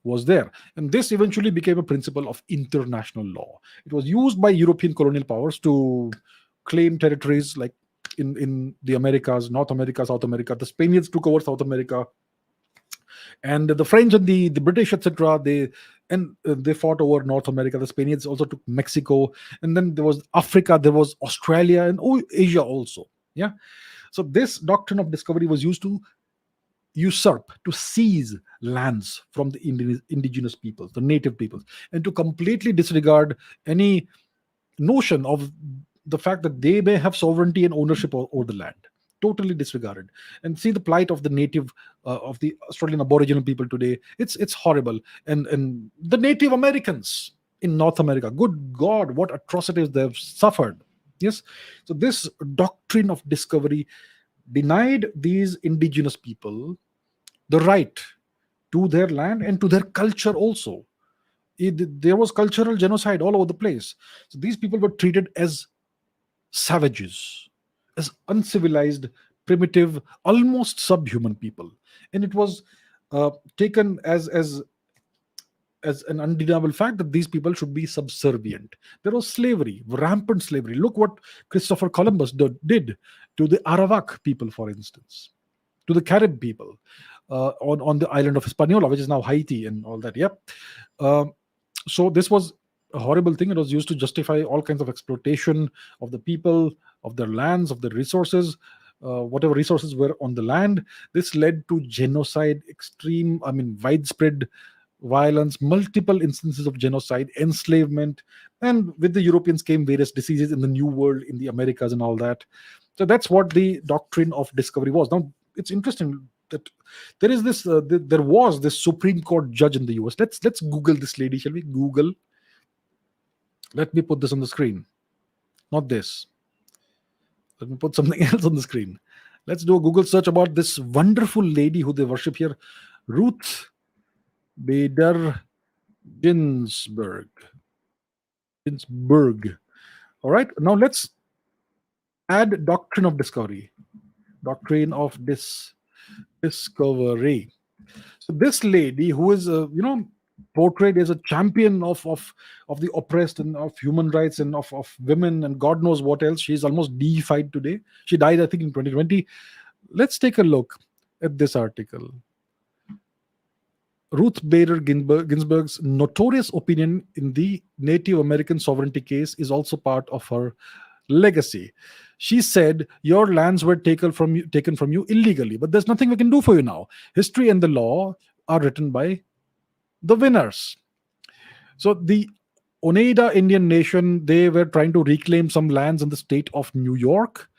was there. And this eventually became a principle of international law. It was used by European colonial powers to claim territories like in the Americas, North America, South America. The Spaniards took over South America, and the French and the British, etc. They fought over North America. The Spaniards also took Mexico, and then there was Africa, there was Australia, and Asia also. Yeah. So this doctrine of discovery was used to usurp, to seize lands from the indigenous peoples, the native peoples, and to completely disregard any notion of the fact that they may have sovereignty and ownership over the land. Totally disregarded. And see the plight of the native, of the Australian Aboriginal people today. It's horrible. And the Native Americans in North America, good God, what atrocities they've suffered. Yes. So this doctrine of discovery denied these indigenous people the right to their land and to their culture also. There was cultural genocide all over the place. So these people were treated as savages, as uncivilized, primitive, almost subhuman people. And it was taken as an undeniable fact that these people should be subservient. There was slavery, rampant slavery. Look what Christopher Columbus did to the Arawak people, for instance, to the Carib people on the island of Hispaniola, which is now Haiti and all that. Yep. So this was a horrible thing. It was used to justify all kinds of exploitation of the people, of their lands, of their resources, whatever resources were on the land. This led to genocide, widespread violence, multiple instances of genocide, enslavement, and with the Europeans came various diseases in the New World, in the Americas, and all that. So that's what the doctrine of discovery was. Now, it's interesting that there is this. There was this Supreme Court judge in the US. Let's Google this lady, shall we? Google. Let me put this on the screen. Not this. Let me put something else on the screen. Let's do a Google search about this wonderful lady who they worship here, Ruth Bader Ginsburg. All right. Now let's add doctrine of discovery. Doctrine of discovery. So this lady, who is portrayed as a champion of the oppressed and of human rights and of women and God knows what else. She's almost deified today. She died, I think, in 2020. Let's take a look at this article. Ruth Bader Ginsburg's notorious opinion in the Native American sovereignty case is also part of her legacy. She said, your lands were taken from you illegally, but there's nothing we can do for you now. History and the law are written by the winners. So the Oneida Indian Nation, they were trying to reclaim some lands in the state of New York.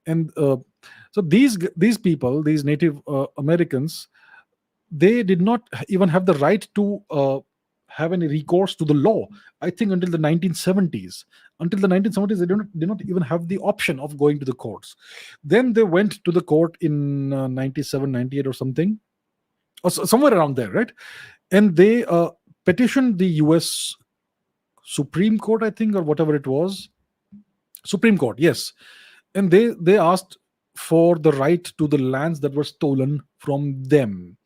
And so these people, these Native Americans, they did not even have the right to have any recourse to the law, I think, until the 1970s. Until the 1970s, they did not even have the option of going to the courts. Then they went to the court in 97, 98 or something, or somewhere around there, right? And they petitioned the US Supreme Court, I think, or whatever it was. Supreme Court, yes. And they asked for the right to the lands that were stolen from them.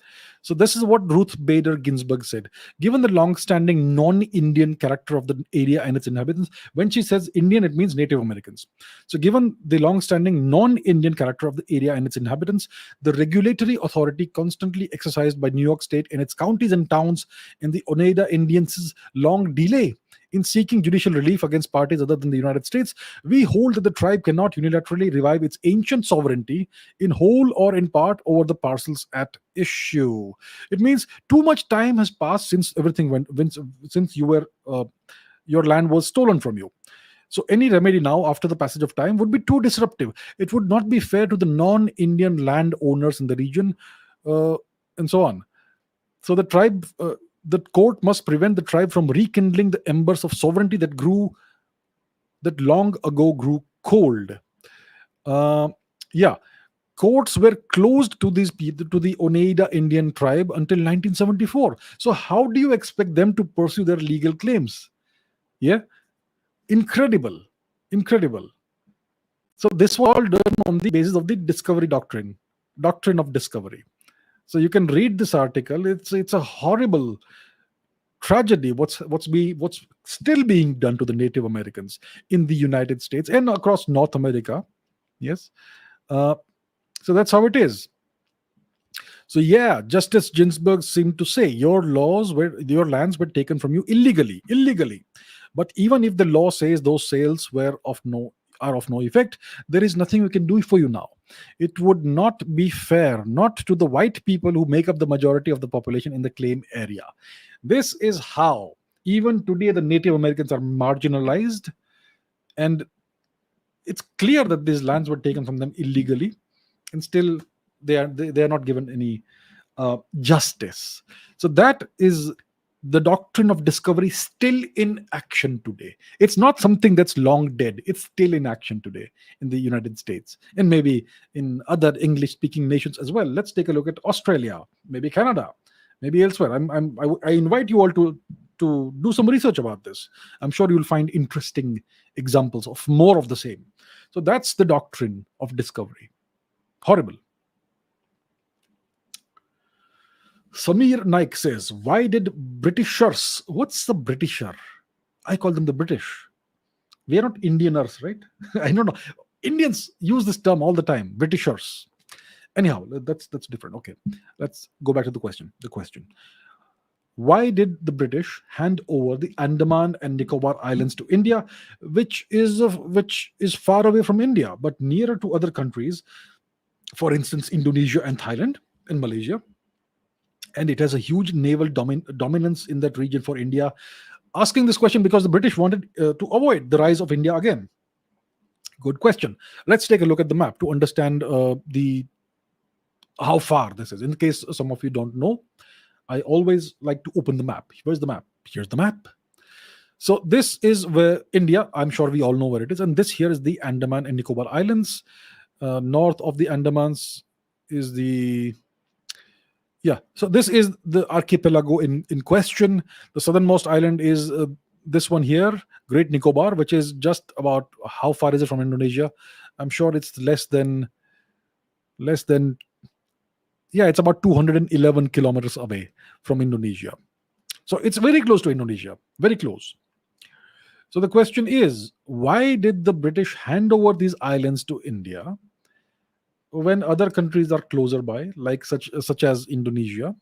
So this is what Ruth Bader Ginsburg said. Given the long-standing non-Indian character of the area and its inhabitants, when she says Indian, it means Native Americans. So given the long-standing non-Indian character of the area and its inhabitants, the regulatory authority constantly exercised by New York State and its counties and towns, and the Oneida Indians' long delay in seeking judicial relief against parties other than the United States, we hold that the tribe cannot unilaterally revive its ancient sovereignty in whole or in part over the parcels at issue. It means too much time has passed since everything since your land was stolen from you. So any remedy now after the passage of time would be too disruptive. It would not be fair to the non-Indian landowners in the region, and so on. So the court must prevent the tribe from rekindling the embers of sovereignty that long ago grew cold. Courts were closed to the Oneida Indian tribe until 1974. So how do you expect them to pursue their legal claims? Yeah, incredible. So this was all done on the basis of the Discovery Doctrine of Discovery. So you can read this article. It's a horrible tragedy. What's still being done to the Native Americans in the United States and across North America. Yes. So that's how it is. So yeah, Justice Ginsburg seemed to say your lands were taken from you illegally. But even if the law says those sales are of no effect, there is nothing we can do for you now. It would not be fair, not to the white people who make up the majority of the population in the claim area. This is how even today the Native Americans are marginalized, and it's clear that these lands were taken from them illegally, and still they are not given any justice. So that is the doctrine of discovery, still in action today. It's not something that's long dead. It's still in action today in the United States and maybe in other English speaking nations as well. Let's take a look at Australia, maybe Canada, maybe elsewhere. I invite you all to do some research about this. I'm sure you'll find interesting examples of more of the same. So that's the doctrine of discovery. Horrible. Samir Naik says, why did Britishers, what's the Britisher? I call them the British. We are not Indianers, right? I don't know. Indians use this term all the time, Britishers. Anyhow, that's different. Okay, let's go back to the question. Why did the British hand over the Andaman and Nicobar Islands to India, which is far away from India, but nearer to other countries, for instance, Indonesia and Thailand and Malaysia? And it has a huge naval dominance in that region for India. Asking this question because the British wanted to avoid the rise of India again. Good question. Let's take a look at the map to understand how far this is. In case some of you don't know, I always like to open the map. Where's the map? Here's the map. So this is where India, I'm sure we all know where it is. And this here is the Andaman and Nicobar Islands. North of the Andamans is so this is the archipelago in question. The southernmost island is this one here, Great Nicobar, which is just about, how far is it from Indonesia? I'm sure it's less than it's about 211 kilometers away from Indonesia. So it's very close to Indonesia, very close. So the question is, why did the British hand over these islands to India when other countries are closer by, like such as Indonesia?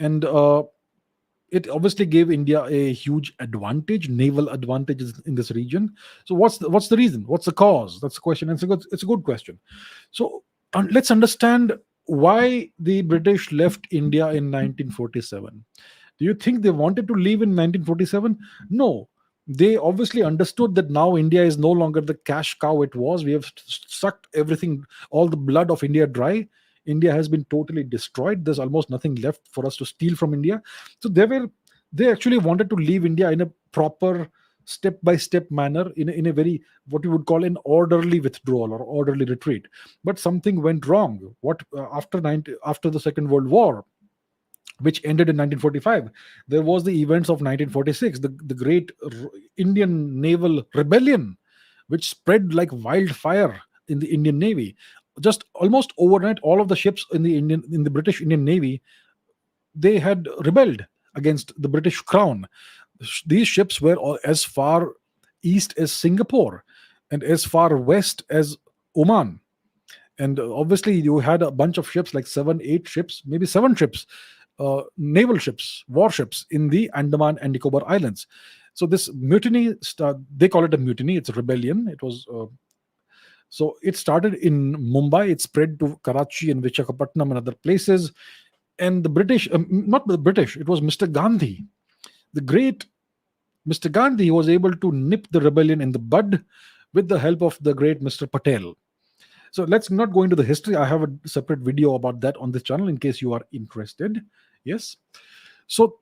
And it obviously gave India a huge advantage, naval advantages in this region. So what's the reason? What's the cause? That's the question. And it's a good question. So let's understand why the British left India in 1947. Do you think they wanted to leave in 1947? No. They obviously understood that now India is no longer the cash cow it was. We have sucked everything, all the blood of India dry. India has been totally destroyed. There's almost nothing left for us to steal from India. So they they actually wanted to leave India in a proper step by step manner, in a very, what you would call, an orderly withdrawal or orderly retreat. But something went wrong. After the Second World War, which ended in 1945, there was the events of 1946, the great Indian naval rebellion, which spread like wildfire in the Indian Navy. Just almost overnight, all of the ships in the British Indian Navy, they had rebelled against the British Crown. These ships were as far east as Singapore and as far west as Oman. And obviously, you had a bunch of ships, like 7, 8 ships, maybe 7 ships, naval ships, warships in the Andaman and Nicobar Islands. So this mutiny, they call it a mutiny. It's a rebellion. So it started in Mumbai. It spread to Karachi and Visakhapatnam and other places. And the British, not the British, it was Mr. Gandhi, the great Mr. Gandhi, was able to nip the rebellion in the bud with the help of the great Mr. Patel. So let's not go into the history. I have a separate video about that on this channel in case you are interested. Yes. So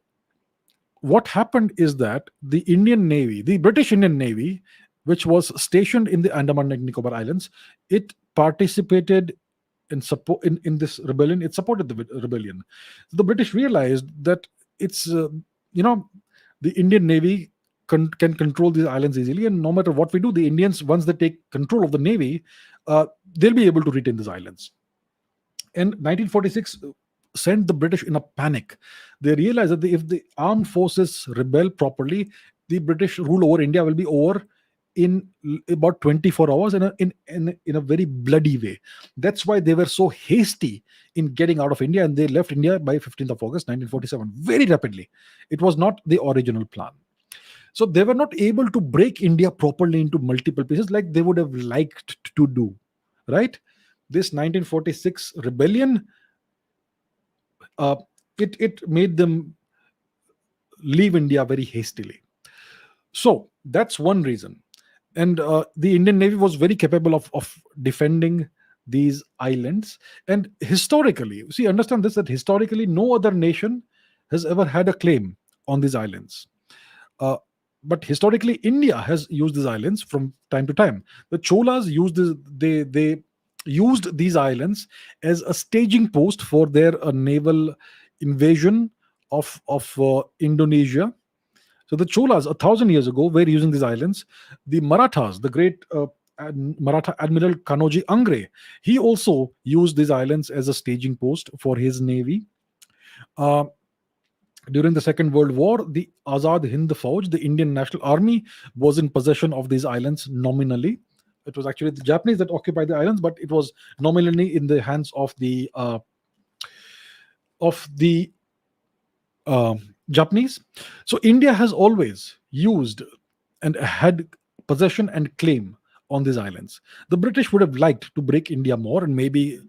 what happened is that the Indian Navy, the British Indian Navy, which was stationed in the Andaman and Nicobar Islands, it participated in this rebellion. It supported the rebellion. So the British realized that it's the Indian Navy can control these islands easily, and no matter what we do, the Indians, once they take control of the Navy, they'll be able to retain these islands. And 1946 sent the British in a panic. They realized that if the armed forces rebel properly, the British rule over India will be over in about 24 hours in a very bloody way. That's why they were so hasty in getting out of India, and they left India by 15th of August 1947 very rapidly. It was not the original plan. So they were not able to break India properly into multiple pieces like they would have liked to do, right? This 1946 rebellion, it made them leave India very hastily. So that's one reason. And the Indian Navy was very capable of defending these islands. And historically, see, understand this, that historically no other nation has ever had a claim on these islands. But historically, India has used these islands from time to time. The Cholas used they used these islands as a staging post for their naval invasion of Indonesia. So the Cholas 1,000 years ago were using these islands. The Marathas, the great Maratha Admiral Kanoji Angre, he also used these islands as a staging post for his navy. During the Second World War, the Azad Hind Fauj, the Indian National Army, was in possession of these islands nominally. It was actually the Japanese that occupied the islands, but it was nominally in the hands of the Japanese. So India has always used and had possession and claim on these islands. The British would have liked to break India more and maybe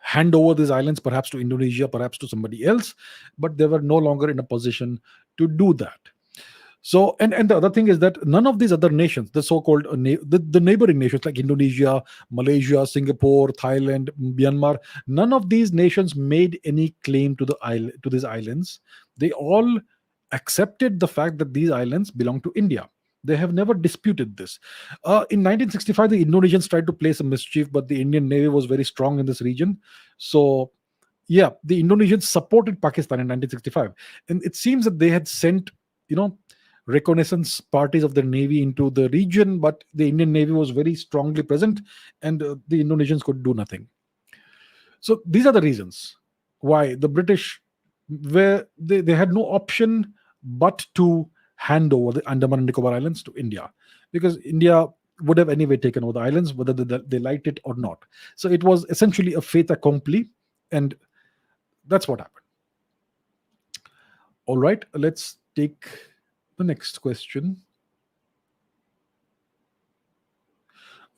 hand over these islands perhaps to Indonesia, perhaps to somebody else, but they were no longer in a position to do that. So, and the other thing is that none of these other nations, the so-called the neighboring nations like Indonesia, Malaysia, Singapore, Thailand, Myanmar, none of these nations made any claim to these islands. They all accepted the fact that these islands belong to India. They have never disputed this. In 1965, the Indonesians tried to play some mischief, but the Indian Navy was very strong in this region. So, yeah, the Indonesians supported Pakistan in 1965. And it seems that they had sent, reconnaissance parties of the Navy into the region, but the Indian Navy was very strongly present and the Indonesians could do nothing. So, these are the reasons why the British they had no option but to hand over the Andaman and Nicobar Islands to India, because India would have anyway taken over the islands, whether they liked it or not. So it was essentially a fait accompli, and that's what happened. All right, let's take the next question.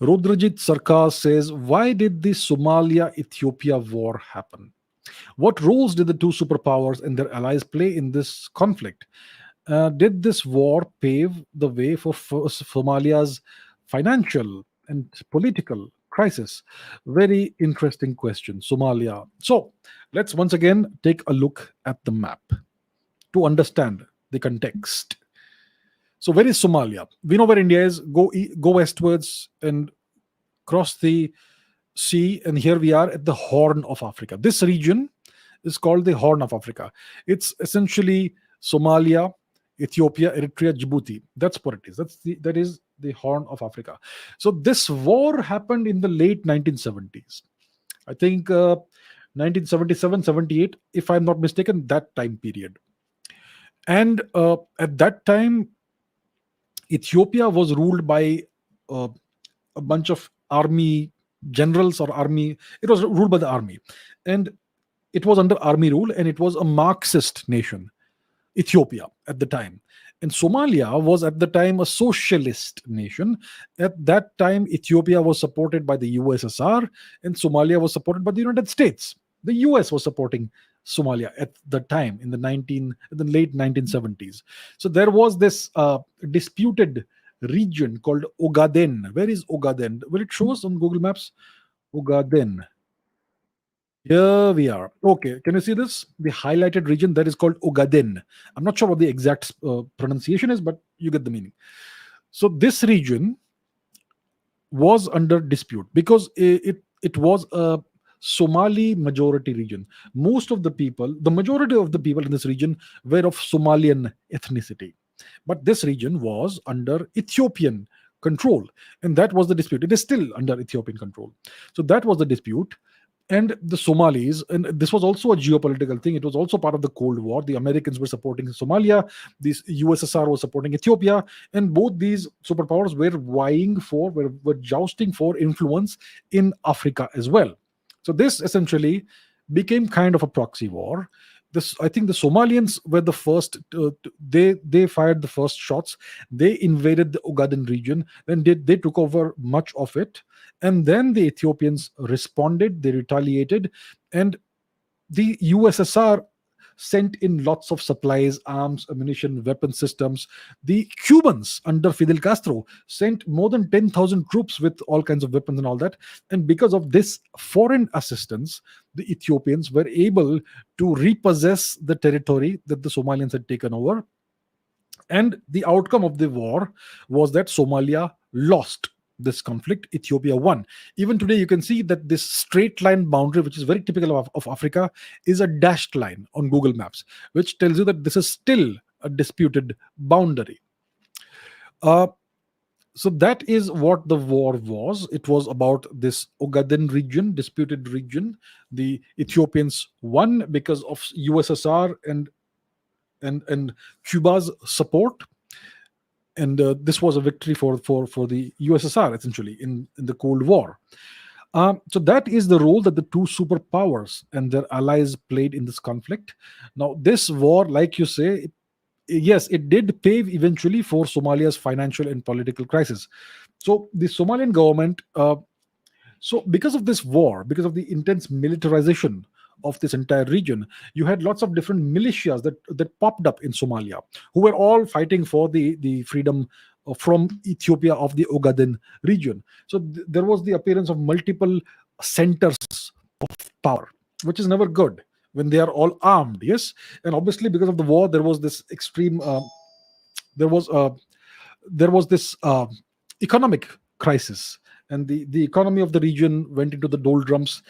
Rudrajit Sarkar says, why did the Somalia-Ethiopia war happen? What roles did the two superpowers and their allies play in this conflict? Did this war pave the way for Somalia's financial and political crisis? Very interesting question, Somalia. So let's once again take a look at the map to understand the context. So where is Somalia? We know where India is. Go westwards and cross the sea, and here we are at the Horn of Africa. This region is called the Horn of Africa. It's essentially Somalia, Ethiopia, Eritrea, Djibouti. That's what it is. That is the Horn of Africa. So this war happened in the late 1970s. I think 1977, 78, if I'm not mistaken, that time period. And at that time, Ethiopia was ruled by uh, a bunch of army generals or army. It was ruled by the army, and it was under army rule, and it was a Marxist nation, Ethiopia at the time. And Somalia was at the time a socialist nation. At that time, Ethiopia was supported by the USSR, and Somalia was supported by the United States. The US was supporting Somalia at the time in the late 1970s. So there was this disputed region called Ogaden. Where is Ogaden? Will it show us on Google Maps? Ogaden. Here we are. Okay, can you see this? The highlighted region that is called Ogaden. I'm not sure what the exact pronunciation is, but you get the meaning. So this region was under dispute because it was a Somali majority region. The majority of the people in this region were of Somalian ethnicity. But this region was under Ethiopian control, and that was the dispute. It is still under Ethiopian control. So that was the dispute. And the Somalis, and this was also a geopolitical thing. It was also part of the Cold War. The Americans were supporting Somalia, the USSR was supporting Ethiopia, and both these superpowers were jousting for influence in Africa as well. So this essentially became kind of a proxy war. I think the Somalians were the first. They fired the first shots. They invaded the Ogaden region. Then they took over much of it, and then the Ethiopians responded. They retaliated, and the USSR sent in lots of supplies, arms, ammunition, weapon systems. The Cubans under Fidel Castro sent more than 10,000 troops with all kinds of weapons and all that. And because of this foreign assistance, the Ethiopians were able to repossess the territory that the Somalians had taken over. And the outcome of the war was that Somalia lost this conflict. Ethiopia won. Even today, you can see that this straight line boundary, which is very typical of Africa, is a dashed line on Google Maps, which tells you that this is still a disputed boundary. So that is what the war was. It was about this Ogaden region, disputed region. The Ethiopians won because of USSR and Cuba's support. And this was a victory for the USSR, essentially, in the Cold War. So that is the role that the two superpowers and their allies played in this conflict. Now, this war, like you say, yes, it did pave eventually for Somalia's financial and political crisis. So the Somalian government, because of this war, because of the intense militarization of this entire region, you had lots of different militias that popped up in Somalia, who were all fighting for the freedom from Ethiopia of the Ogaden region. So there was the appearance of multiple centers of power, which is never good when they are all armed. Yes, and obviously because of the war, there was this extreme. There was this economic crisis, and the economy of the region went into the doldrums.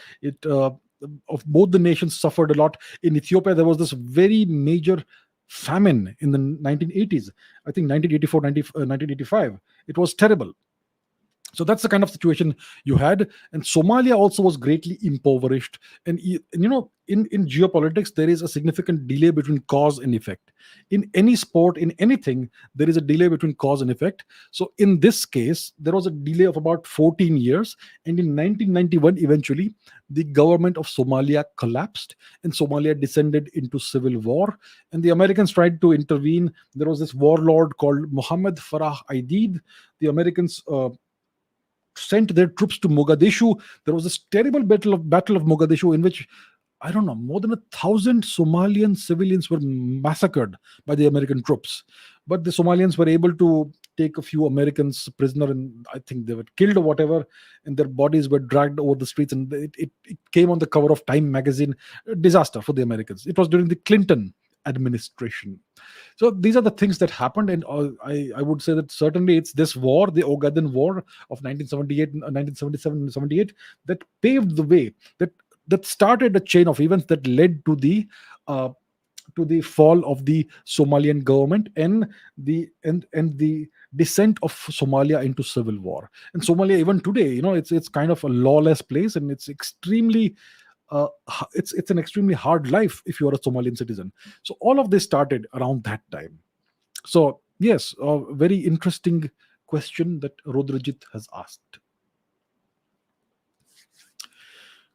Of both the nations suffered a lot. In Ethiopia, there was this very major famine in the 1980s. I think 1984, 1985. It was terrible. So that's the kind of situation you had. And Somalia also was greatly impoverished. And in geopolitics, there is a significant delay between cause and effect. In any sport, in anything, there is a delay between cause and effect. So in this case, there was a delay of about 14 years. And in 1991, eventually, the government of Somalia collapsed and Somalia descended into civil war. And the Americans tried to intervene. There was this warlord called Mohammed Farah Aidid. The Americans sent their troops to Mogadishu. There was this terrible battle of Mogadishu in which, I don't know, more than 1,000 Somalian civilians were massacred by the American troops. But the Somalians were able to take a few Americans prisoner, and I think they were killed or whatever, and their bodies were dragged over the streets, and it came on the cover of Time magazine. A disaster for the Americans. It was during the Clinton administration. So these are the things that happened, and I would say that certainly it's this war, the Ogaden War of 1978, 1977, 78, that paved the way, that started a chain of events that led uh, to the fall of the Somalian government, and the descent of Somalia into civil war. And Somalia, even today, it's kind of a lawless place, and it's extremely it's an extremely hard life if you are a Somalian citizen. So all of this started around that time. So yes, a very interesting question that Rodrajit has asked.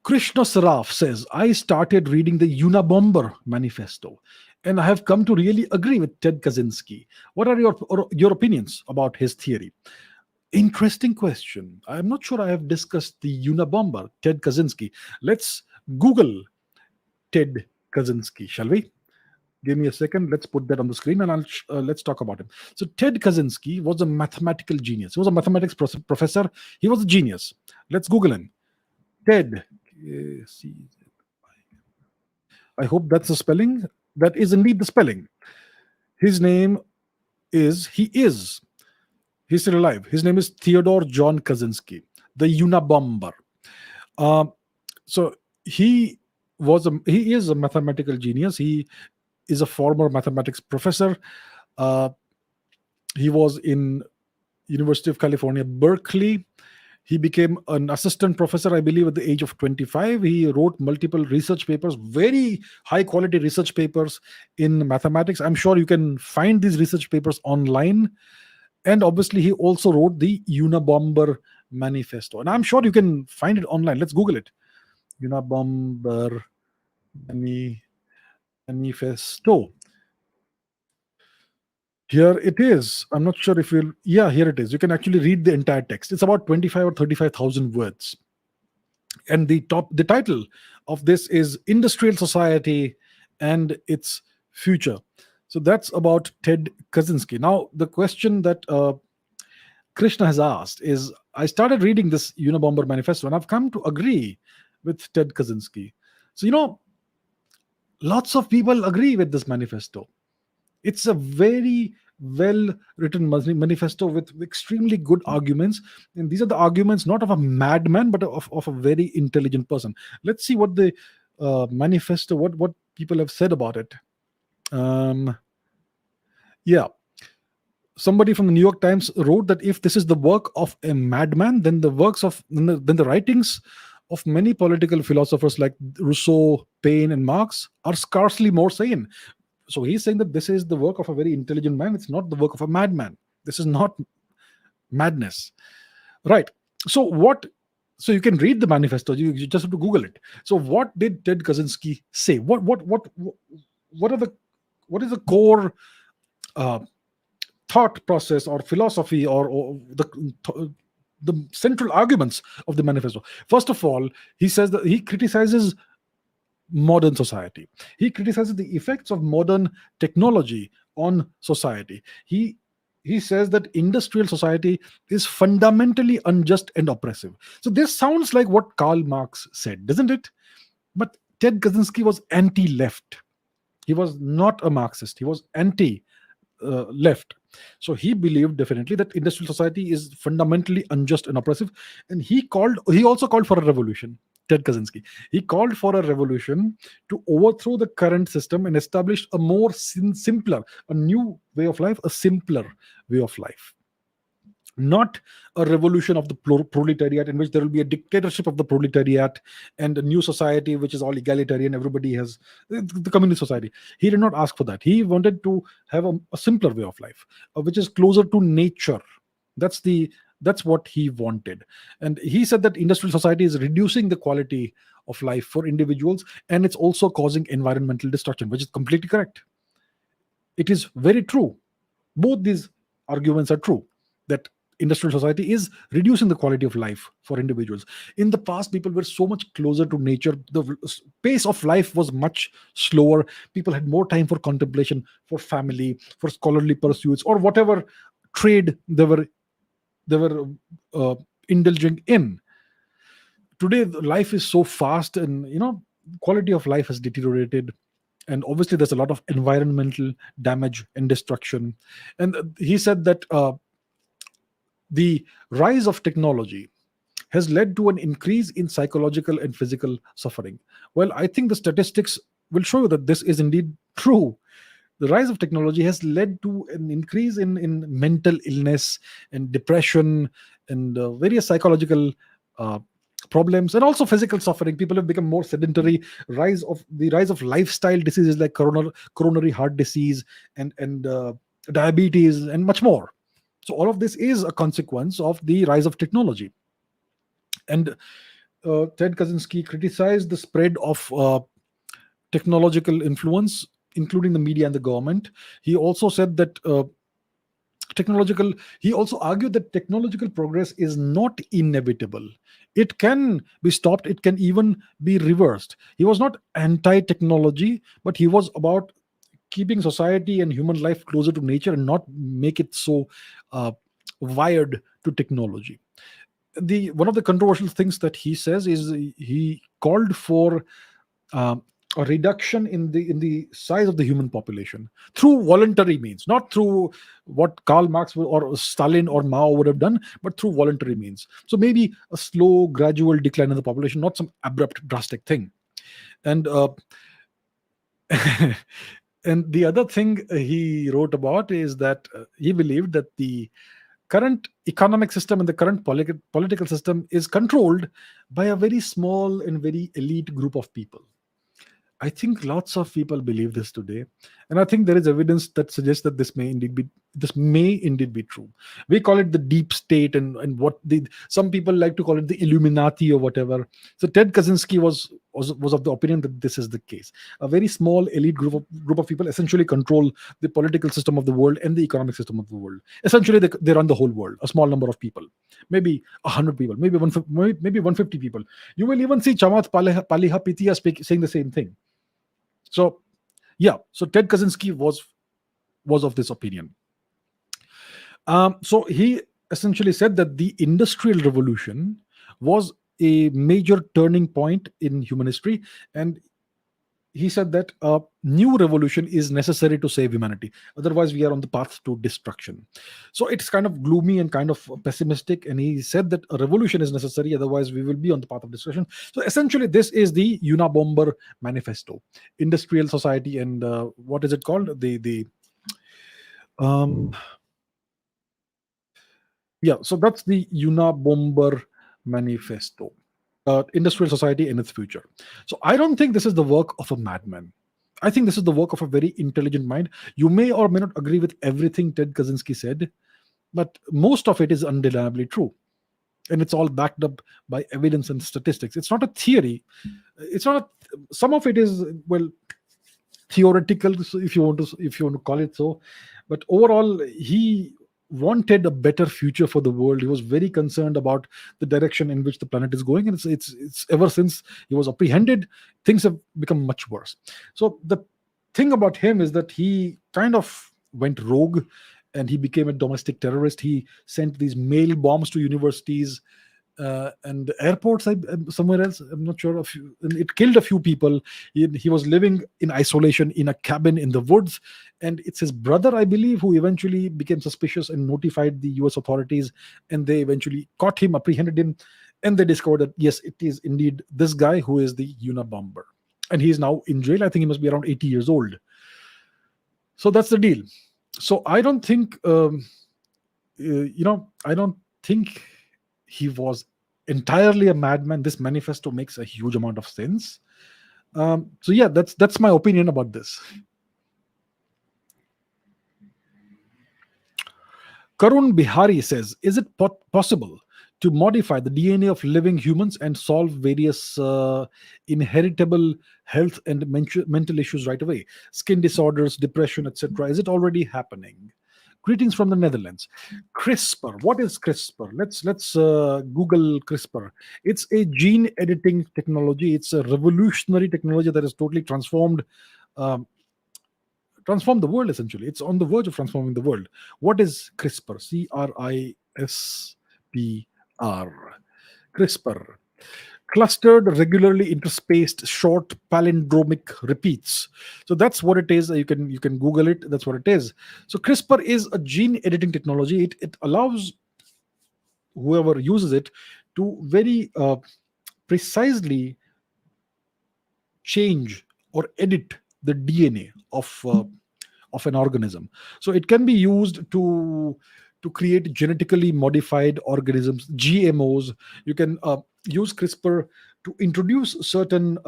Krishna Saraf says, I started reading the Unabomber manifesto, and I have come to really agree with Ted Kaczynski. What are your opinions about his theory? Interesting question. I'm not sure I have discussed the Unabomber, Ted Kaczynski. Let's Google Ted Kaczynski, shall we? Give me a second. Let's put that on the screen, and let's talk about him. So Ted Kaczynski was a mathematical genius. He was a mathematics professor. He was a genius. Let's Google him. Ted. I hope that's the spelling. That is indeed the spelling. His name is, he's still alive. His name is Theodore John Kaczynski, the Unabomber. So he is a mathematical genius. He is a former mathematics professor. He was in University of California, Berkeley. He became an assistant professor, I believe, at the age of 25. He wrote multiple research papers, very high quality research papers in mathematics. I'm sure you can find these research papers online. And obviously, he also wrote the Unabomber manifesto. And I'm sure you can find it online. Let's Google it. Unabomber manifesto. Here it is. I'm not sure if you'll. Yeah, here it is. You can actually read the entire text. It's about 25 or 35,000 words. And the title of this is Industrial Society and Its Future. So that's about Ted Kaczynski. Now, the question that Krishna has asked is, I started reading this Unabomber manifesto, and I've come to agree with Ted Kaczynski. So, lots of people agree with this manifesto. It's a very well written manifesto with extremely good arguments. And these are the arguments not of a madman, but of a very intelligent person. Let's see what the manifesto, what people have said about it. Yeah. Somebody from the New York Times wrote that if this is the work of a madman, then the writings of many political philosophers like Rousseau, Paine, and Marx are scarcely more sane. So he's saying that this is the work of a very intelligent man. It's not the work of a madman. This is not madness. Right. So you can read the manifesto. You just have to Google it. So what did Ted Kaczynski say? What is the core thought process or philosophy or the central arguments of the manifesto? First of all, he says that he criticizes modern society. He criticizes the effects of modern technology on society. He says that industrial society is fundamentally unjust and oppressive. So this sounds like what Karl Marx said, doesn't it? But Ted Kaczynski was anti-left. He was not a Marxist. He was anti-left. So he believed definitely that industrial society is fundamentally unjust and oppressive. And he also called for a revolution. Ted Kaczynski. He called for a revolution to overthrow the current system and establish a more simpler, a new way of life, a simpler way of life. Not a revolution of the proletariat in which there will be a dictatorship of the proletariat and a new society which is all egalitarian. Everybody has the communist society. He did not ask for that. He wanted to have a simpler way of life, which is closer to nature. That's what he wanted. And he said that industrial society is reducing the quality of life for individuals, and it's also causing environmental destruction, which is completely correct. It is very true. Both these arguments are true, that industrial society is reducing the quality of life for individuals. In the past, people were so much closer to nature. The pace of life was much slower. People had more time for contemplation, for family, for scholarly pursuits, or whatever trade they were indulging in. Today, life is so fast, and quality of life has deteriorated. and obviously there's a lot of environmental damage and destruction. And he said that the rise of technology has led to an increase in psychological and physical suffering. Well, I think the statistics will show you that this is indeed true. The rise of technology has led to an increase in mental illness and depression and various psychological uh, problems, and also physical suffering. People have become more sedentary. Rise of lifestyle diseases like coronary heart disease and diabetes and much more. So all of this is a consequence of the rise of technology. And Ted Kaczynski criticized the spread of technological influence, including the media and the government. He also said that technological. He also argued that technological progress is not inevitable. It can be stopped. It can even be reversed. He was not anti-technology, but he was about keeping society and human life closer to nature and not make it so uh, wired to technology. The one of the controversial things that he says is he called for um, a reduction in the size of the human population through voluntary means, not through what Karl Marx or Stalin or Mao would have done, but through voluntary means. So maybe a slow, gradual decline in the population, not some abrupt, drastic thing. And and the other thing he wrote about is that he believed that the current economic system and the current political system is controlled by a very small and very elite group of people. I think lots of people believe this today, and I think there is evidence that suggests that this may indeed be true. We call it the deep state, and what the some people like to call it the Illuminati or whatever. So Ted Kaczynski was of the opinion that this is the case. A very small elite group of people essentially control the political system of the world and the economic system of the world. Essentially, they run the whole world. A small number of people, maybe 100 people, maybe 150 people. You will even see Chamath Paliha Pitya saying the same thing. So, yeah, so Ted Kaczynski was of this opinion. So he essentially said that the Industrial Revolution was a major turning point in human history, and he said that a new revolution is necessary to save humanity. Otherwise, we are on the path to destruction. So it's kind of gloomy and kind of pessimistic. And he said that a revolution is necessary. Otherwise, we will be on the path of destruction. So essentially, this is the Unabomber manifesto, industrial society, and what is it called? The um, yeah. So that's the Unabomber manifesto. Industrial society in its future. So I don't think this is the work of a madman. I think this is the work of a very intelligent mind. You may or may not agree with everything Ted Kaczynski said, but most of it is undeniably true. And it's all backed up by evidence and statistics. It's not a theory. It's not some of it is, well, theoretical, so if you want to call it so. But overall, he wanted a better future for the world. He was very concerned about the direction in which the planet is going, and it's ever since he was apprehended, things have become much worse. So the thing about him is that he kind of went rogue, and he became a domestic terrorist. He sent these mail bombs to universities and airports, somewhere else. I'm not sure. And it killed a few people. He was living in isolation in a cabin in the woods, and it's his brother, I believe, who eventually became suspicious and notified the U.S. authorities, and they eventually caught him, apprehended him, and they discovered that yes, it is indeed this guy who is the Unabomber, and he is now in jail. I think he must be around 80 years old. So that's the deal. So I don't think, I don't think he was entirely a madman. This manifesto makes a huge amount of sense. So yeah, that's my opinion about this. Karun Bihari says, is it possible to modify the DNA of living humans and solve various inheritable health and mental issues right away? Skin disorders, depression, etc. Is it already happening? Greetings from the Netherlands. CRISPR. What is CRISPR? Let's Google CRISPR. It's a gene editing technology. It's a revolutionary technology that has totally um, transformed the world. Essentially, it's on the verge of transforming the world. What is CRISPR? CRISPR. CRISPR. clustered, regularly interspaced, short palindromic repeats. So that's what it is. You can Google it. That's what it is. So CRISPR is a gene editing technology. It allows whoever uses it to very precisely change or edit the DNA of an organism. So it can be used to create genetically modified organisms, GMOs. You can use CRISPR to introduce certain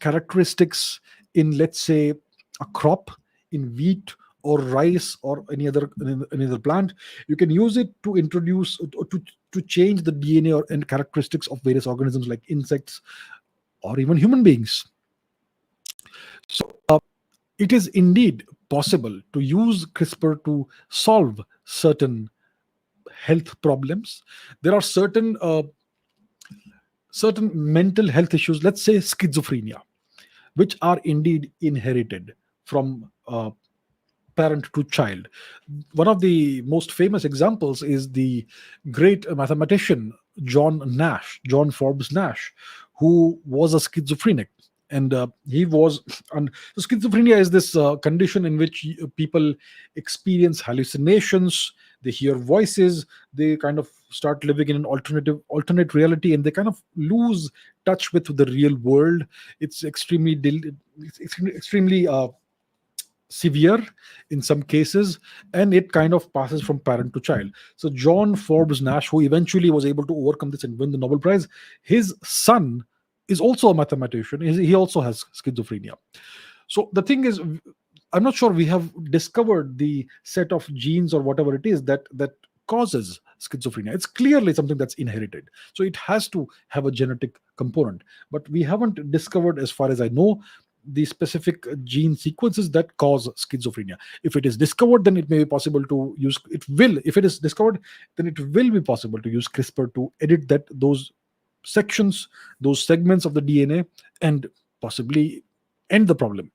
characteristics in, let's say, a crop, in wheat or rice or any other plant. You can use it to introduce to change the DNA and characteristics of various organisms like insects or even human beings. So it is indeed possible to use CRISPR to solve certain health problems. There are certain mental health issues, let's say schizophrenia, which are indeed inherited from parent to child. One of the most famous examples is the great mathematician John Forbes Nash, who was a schizophrenic. And he was, and so schizophrenia is this condition in which people experience hallucinations, they hear voices, they kind of start living in an alternate reality, and they kind of lose touch with the real world. It's extremely severe in some cases, and it kind of passes from parent to child. So John Forbes Nash, who eventually was able to overcome this and win the Nobel Prize, his son is also a mathematician. He also has schizophrenia. So the thing is, I'm not sure we have discovered the set of genes or whatever it is that causes schizophrenia. It's clearly something that's inherited, so it has to have a genetic component, but we haven't discovered, as far as I know, the specific gene sequences that cause schizophrenia. If it is discovered, then it may be possible to use it will if it is discovered, then it will be possible to use CRISPR to edit those sections, those segments of the DNA, and possibly end the problem.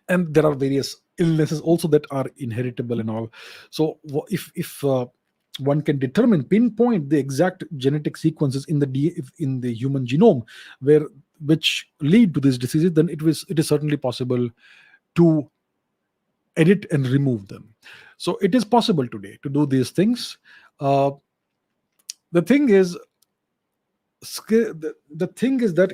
And there are various illnesses also that are inheritable and all. So if one can pinpoint the exact genetic sequences in in the human genome which lead to these diseases, then it is certainly possible to edit and remove them. So it is possible today to do these things. The thing is, the thing is that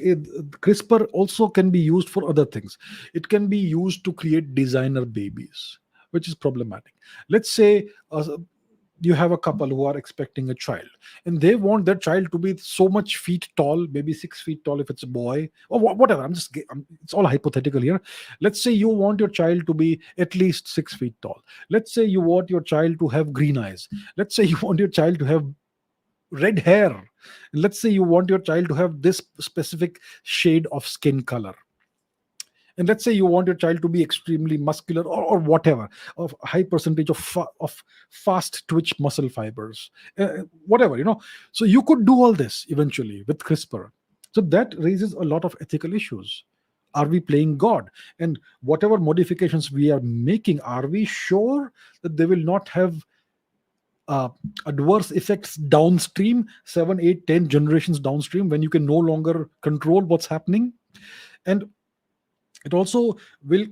CRISPR also can be used for other things. It can be used to create designer babies, which is problematic. Let's say you have a couple who are expecting a child, and they want their child to be so much feet tall, maybe 6 feet tall if it's a boy, or whatever. It's all hypothetical here. Let's say you want your child to be at least 6 feet tall. Let's say you want your child to have green eyes. Let's say you want your child to have red hair. And let's say you want your child to have this specific shade of skin color. And let's say you want your child to be extremely muscular, or whatever, of a high percentage of fast twitch muscle fibers, whatever. So you could do all this eventually with CRISPR. So that raises a lot of ethical issues. Are we playing God? And whatever modifications we are making, are we sure that they will not have adverse effects downstream, 7, 8, 10 generations downstream, when you can no longer control what's happening? And it also will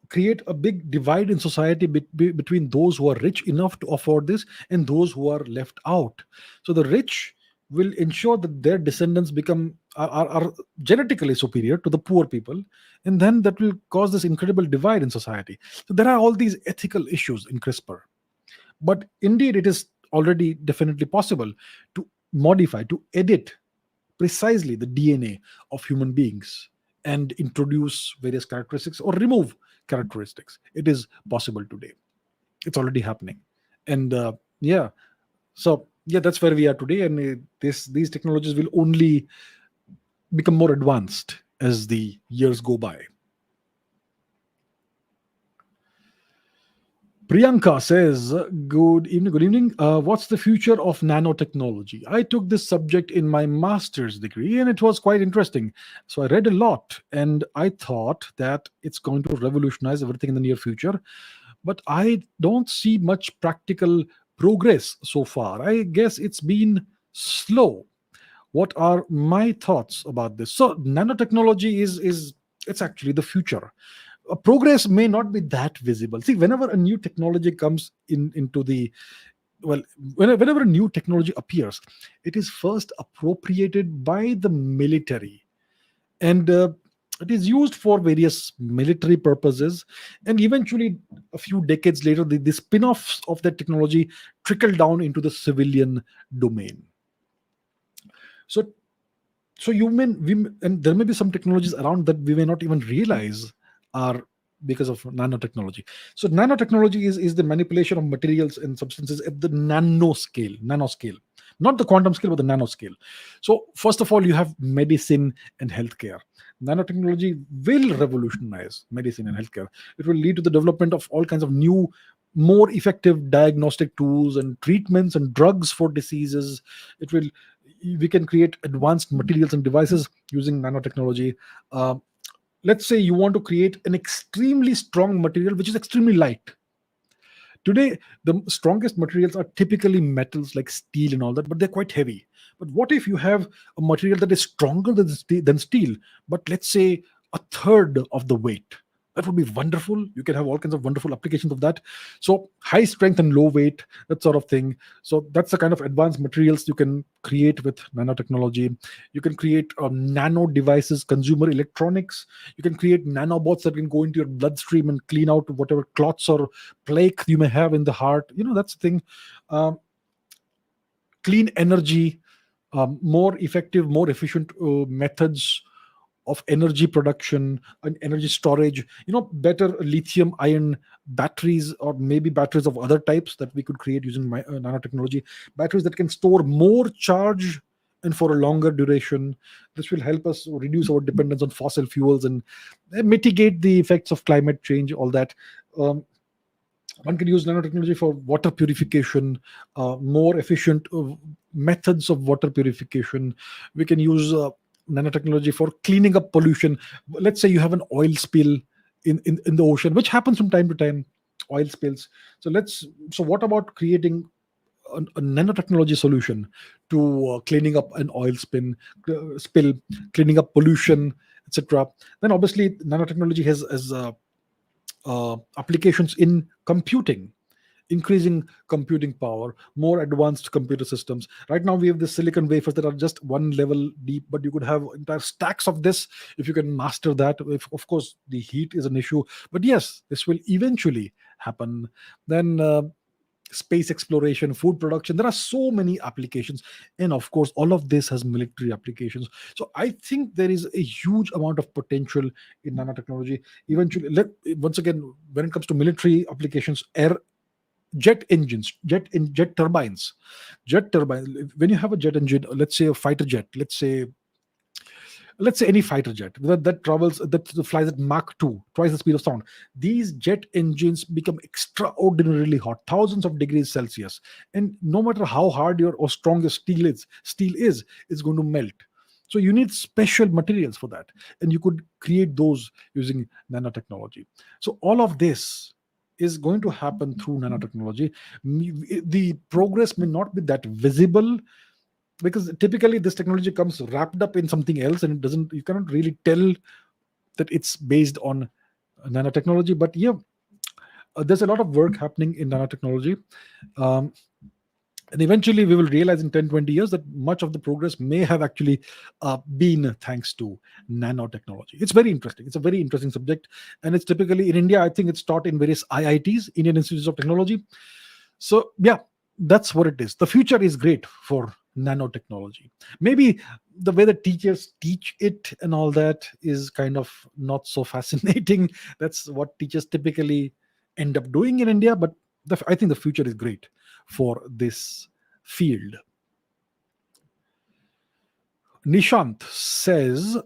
create a big divide in society between those who are rich enough to afford this and those who are left out. So the rich will ensure that their descendants are genetically superior to the poor people, and then that will cause this incredible divide in society. So there are all these ethical issues in CRISPR. But indeed, it is already definitely possible to modify, to edit precisely the DNA of human beings and introduce various characteristics or remove characteristics. It is possible today. It's already happening. And yeah, so yeah, that's where we are today. And these technologies will only become more advanced as the years go by. Priyanka says, good evening. What's the future of nanotechnology? I took this subject in my master's degree and it was quite interesting. So I read a lot and I thought that it's going to revolutionize everything in the near future. But I don't see much practical progress so far. I guess it's been slow. What are my thoughts about this? So nanotechnology is it's actually the future. Progress may not be that visible. See, whenever a new technology comes into the, well, whenever a new technology appears, it is first appropriated by the military, and it is used for various military purposes, and eventually a few decades later the spin-offs of that technology trickle down into the civilian domain. So so and there may be some technologies around that we may not even realize are because of nanotechnology. So nanotechnology is the manipulation of materials and substances at the nanoscale, not the quantum scale but the nanoscale. So first of all, you have medicine and healthcare. Nanotechnology will revolutionize medicine and healthcare. It will lead to the development of all kinds of new, more effective diagnostic tools and treatments and drugs for diseases. It will We can create advanced materials and devices using nanotechnology. Uh, let's say you want to create an extremely strong material which is extremely light. Today, the strongest materials are typically metals like steel and all that, but they're quite heavy. But what if you have a material that is stronger than steel, but let's say a third of the weight? That would be wonderful. You can have all kinds of wonderful applications of that. So, high strength and low weight, that sort of thing. So, that's the kind of advanced materials you can create with nanotechnology. You can create nano devices, consumer electronics. You can create nanobots that can go into your bloodstream and clean out whatever clots or plaque you may have in the heart. That's the thing. Um, Clean energy, more effective, more efficient methods of energy production and energy storage. Better lithium ion batteries, or maybe batteries of other types that we could create using nanotechnology. Batteries that can store more charge and for a longer duration. This will help us reduce our dependence on fossil fuels and mitigate the effects of climate change, all that. um, One can use nanotechnology for water purification, more efficient methods of water purification. We can use nanotechnology for cleaning up pollution. Let's say you have an oil spill in the ocean, which happens from time to time, oil spills. So what about creating a nanotechnology solution to cleaning up an spill, cleaning up pollution, etc. Then obviously nanotechnology has applications in computing, increasing computing power, more advanced computer systems. Right now, we have the silicon wafers that are just one level deep, but you could have entire stacks of this if you can master that. If, of course, the heat is an issue, but yes, this will eventually happen. Then space exploration, food production. There are so many applications, and of course, all of this has military applications. So I think there is a huge amount of potential in nanotechnology. Eventually, once again, when it comes to military applications, air jet engines, jet turbines. When you have a jet engine, let's say a fighter jet, let's say any fighter jet that flies at Mach 2, twice the speed of sound. These jet engines become extraordinarily hot, thousands of degrees Celsius, and no matter how hard or strong your steel is, it's going to melt. So you need special materials for that, and you could create those using nanotechnology. So all of this is going to happen through nanotechnology. The progress may not be that visible, because typically this technology comes wrapped up in something else, and you cannot really tell that it's based on nanotechnology. But yeah, there's a lot of work happening in nanotechnology. um, and eventually we will realize in 10-20 years that much of the progress may have actually been thanks to nanotechnology. It's very interesting. It's a very interesting subject, and it's typically in India. I think it's taught in various IITs, Indian Institutes of Technology. So yeah, that's what it is. The future is great for nanotechnology. Maybe the way the teachers teach it and all that is kind of not so fascinating. That's what teachers typically end up doing in India. But I think the future is great for this field. Nishant says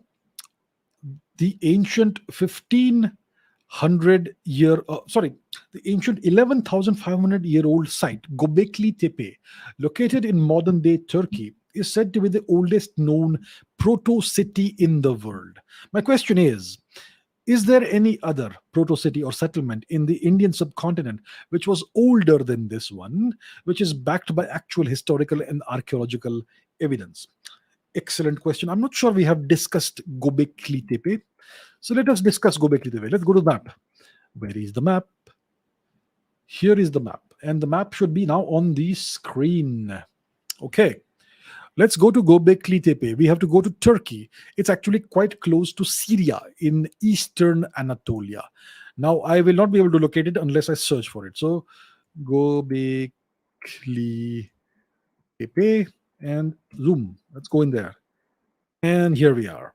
the ancient 11,500-year-old site, Gobekli Tepe, located in modern day Turkey, is said to be the oldest known proto city in the world. My question is there any other proto city or settlement in the Indian subcontinent which was older than this one, which is backed by actual historical and archaeological evidence? Excellent question. I'm not sure we have discussed Gobekli Tepe. So let us discuss Gobekli Tepe. Let's go to the map. Where is the map? Here is the map. And the map should be now on the screen. Okay. Let's go to Gobekli Tepe. We have to go to Turkey. It's actually quite close to Syria in eastern Anatolia. Now, I will not be able to locate it unless I search for it. So, Gobekli Tepe and zoom. Let's go in there. And here we are.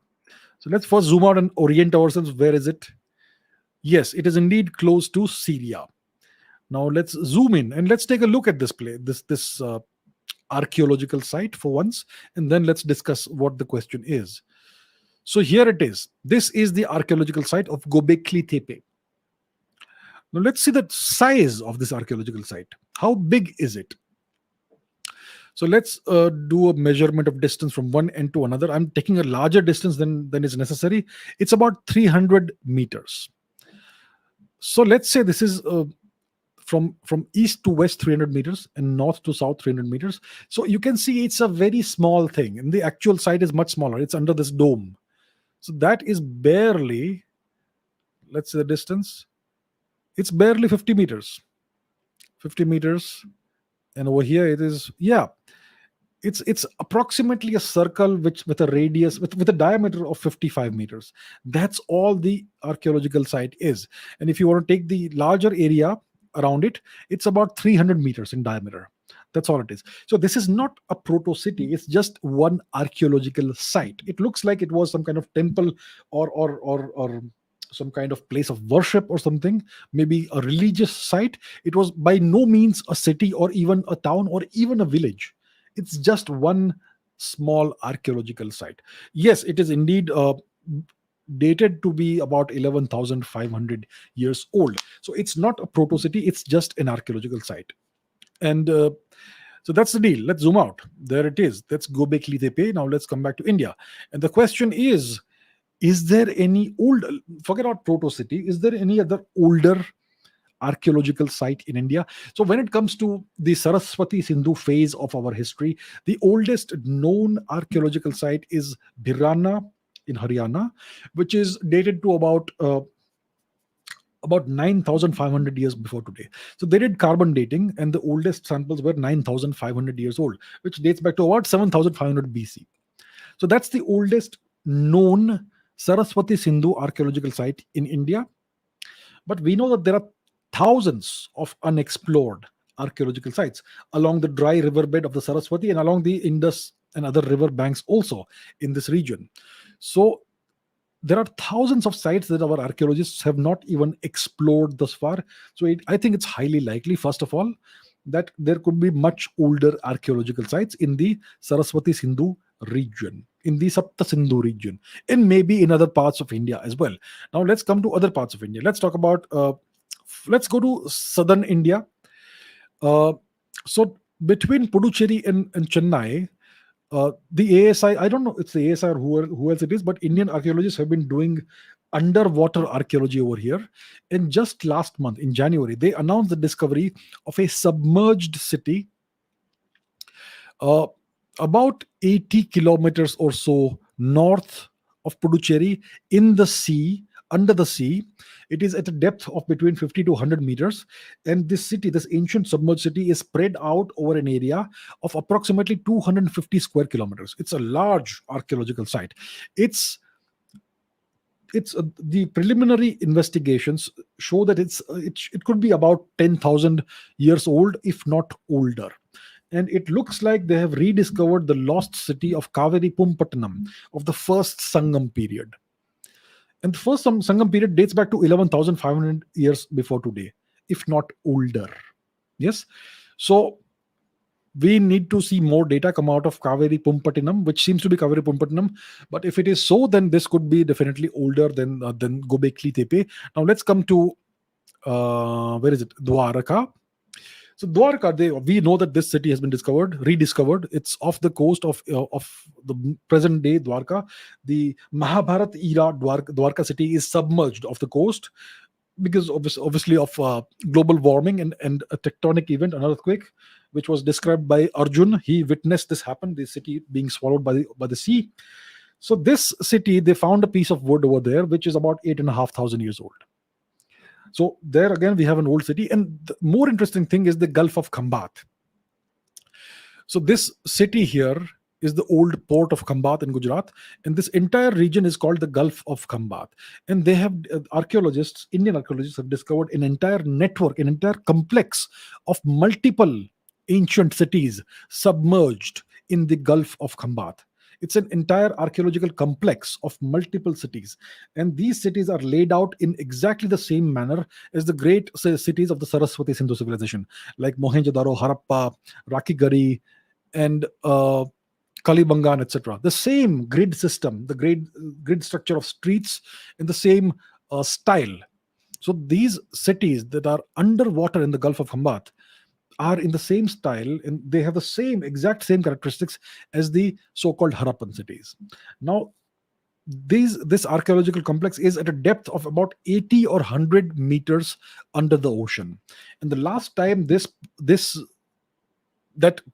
So, let's first zoom out and orient ourselves. Where is it? Yes, it is indeed close to Syria. Now, let's zoom in and let's take a look at this place, this archaeological site for once, and then let's discuss what the question is. So here it is. This is the archaeological site of Gobekli Tepe. Now let's see the size of this archaeological site. How big is it? So let's do a measurement of distance from one end to another. I'm taking a larger distance than is necessary. It's about 300 meters. So let's say this is from east to west 300 meters and north to south 300 meters. So you can see it's a very small thing, and the actual site is much smaller. It's under this dome. So that is barely, let's say the distance, it's barely 50 meters. 50 meters. And over here it is, yeah, it's approximately a circle which with a radius with a diameter of 55 meters. That's all the archaeological site is. And if you want to take the larger area around it, it's about 300 meters in diameter. That's all it is. So this is not a proto-city. It's just one archaeological site. It looks like it was some kind of temple or some kind of place of worship or something, maybe a religious site. It was by no means a city or even a town or even a village. It's just one small archaeological site. Yes, it is indeed dated to be about 11,500 years old. So it's not a proto-city, it's just an archaeological site. And so that's the deal. Let's zoom out. There it is. That's Gobekli Tepe. Now let's come back to India. And the question is there any old, forget about proto-city, is there any other older archaeological site in India? So when it comes to the Saraswati Sindhu phase of our history, the oldest known archaeological site is Bharata in Haryana, which is dated to about 9,500 years before today. So they did carbon dating, and the oldest samples were 9,500 years old, which dates back to about 7,500 BC. So that's the oldest known Saraswati Sindhu archaeological site in India. But we know that there are thousands of unexplored archaeological sites along the dry riverbed of the Saraswati and along the Indus and other river banks also in this region. So there are thousands of sites that our archaeologists have not even explored thus far. So I think it's highly likely, first of all, that there could be much older archaeological sites in the Saraswati Sindhu region, in the Sapta Sindhu region, and maybe in other parts of India as well. Now let's come to other parts of India. Let's talk about, let's go to southern India. So between Puducherry and Chennai, the ASI, I don't know, it's the ASI or who else it is, but Indian archaeologists have been doing underwater archaeology over here. And just last month, in January, they announced the discovery of a submerged city about 80 kilometers or so north of Puducherry in the sea, under the sea. It is at a depth of between 50 to 100 meters. And this city, this ancient submerged city, is spread out over an area of approximately 250 square kilometers. It's a large archaeological site. It's the preliminary investigations show that it could be about 10,000 years old, if not older. And it looks like they have rediscovered the lost city of Kaveri Pumpattanam of the first Sangam period. And the first Sangam period dates back to 11,500 years before today, if not older. Yes. So we need to see more data come out of Kaveri Pumpattanam, which seems to be Kaveri Pumpattanam. But if it is so, then this could be definitely older than Gobekli Tepe. Now let's come to, where is it? Dwarka. So Dwarka, we know that this city has been rediscovered. It's off the coast of the present day Dwarka. The Mahabharata era Dwarka city is submerged off the coast because obviously of global warming and a tectonic event, an earthquake. which was described by Arjun. He witnessed this happen, the city being swallowed by the sea. So this city, they found a piece of wood over there, which is about 8,500 years old. So there again, we have an old city. And the more interesting thing is the Gulf of Khambat. So this city here is the old port of Khambat in Gujarat, and this entire region is called the Gulf of Khambat. And they have archaeologists, Indian archaeologists, have discovered an entire network, an entire complex of multiple ancient cities submerged in the Gulf of Khambat. It's an entire archaeological complex of multiple cities, and these cities are laid out in exactly the same manner as the great cities of the Saraswati Sindhu civilization, like Mohenjo-daro, Harappa, Rakhigarhi, and Kalibangan, etc. The same grid system, the grid structure of streets, in the same style. So these cities that are underwater in the Gulf of Khambat are in the same style, and they have the exact same characteristics as the so-called Harappan cities. Now, this archaeological complex is at a depth of about 80 or 100 meters under the ocean. And the last time that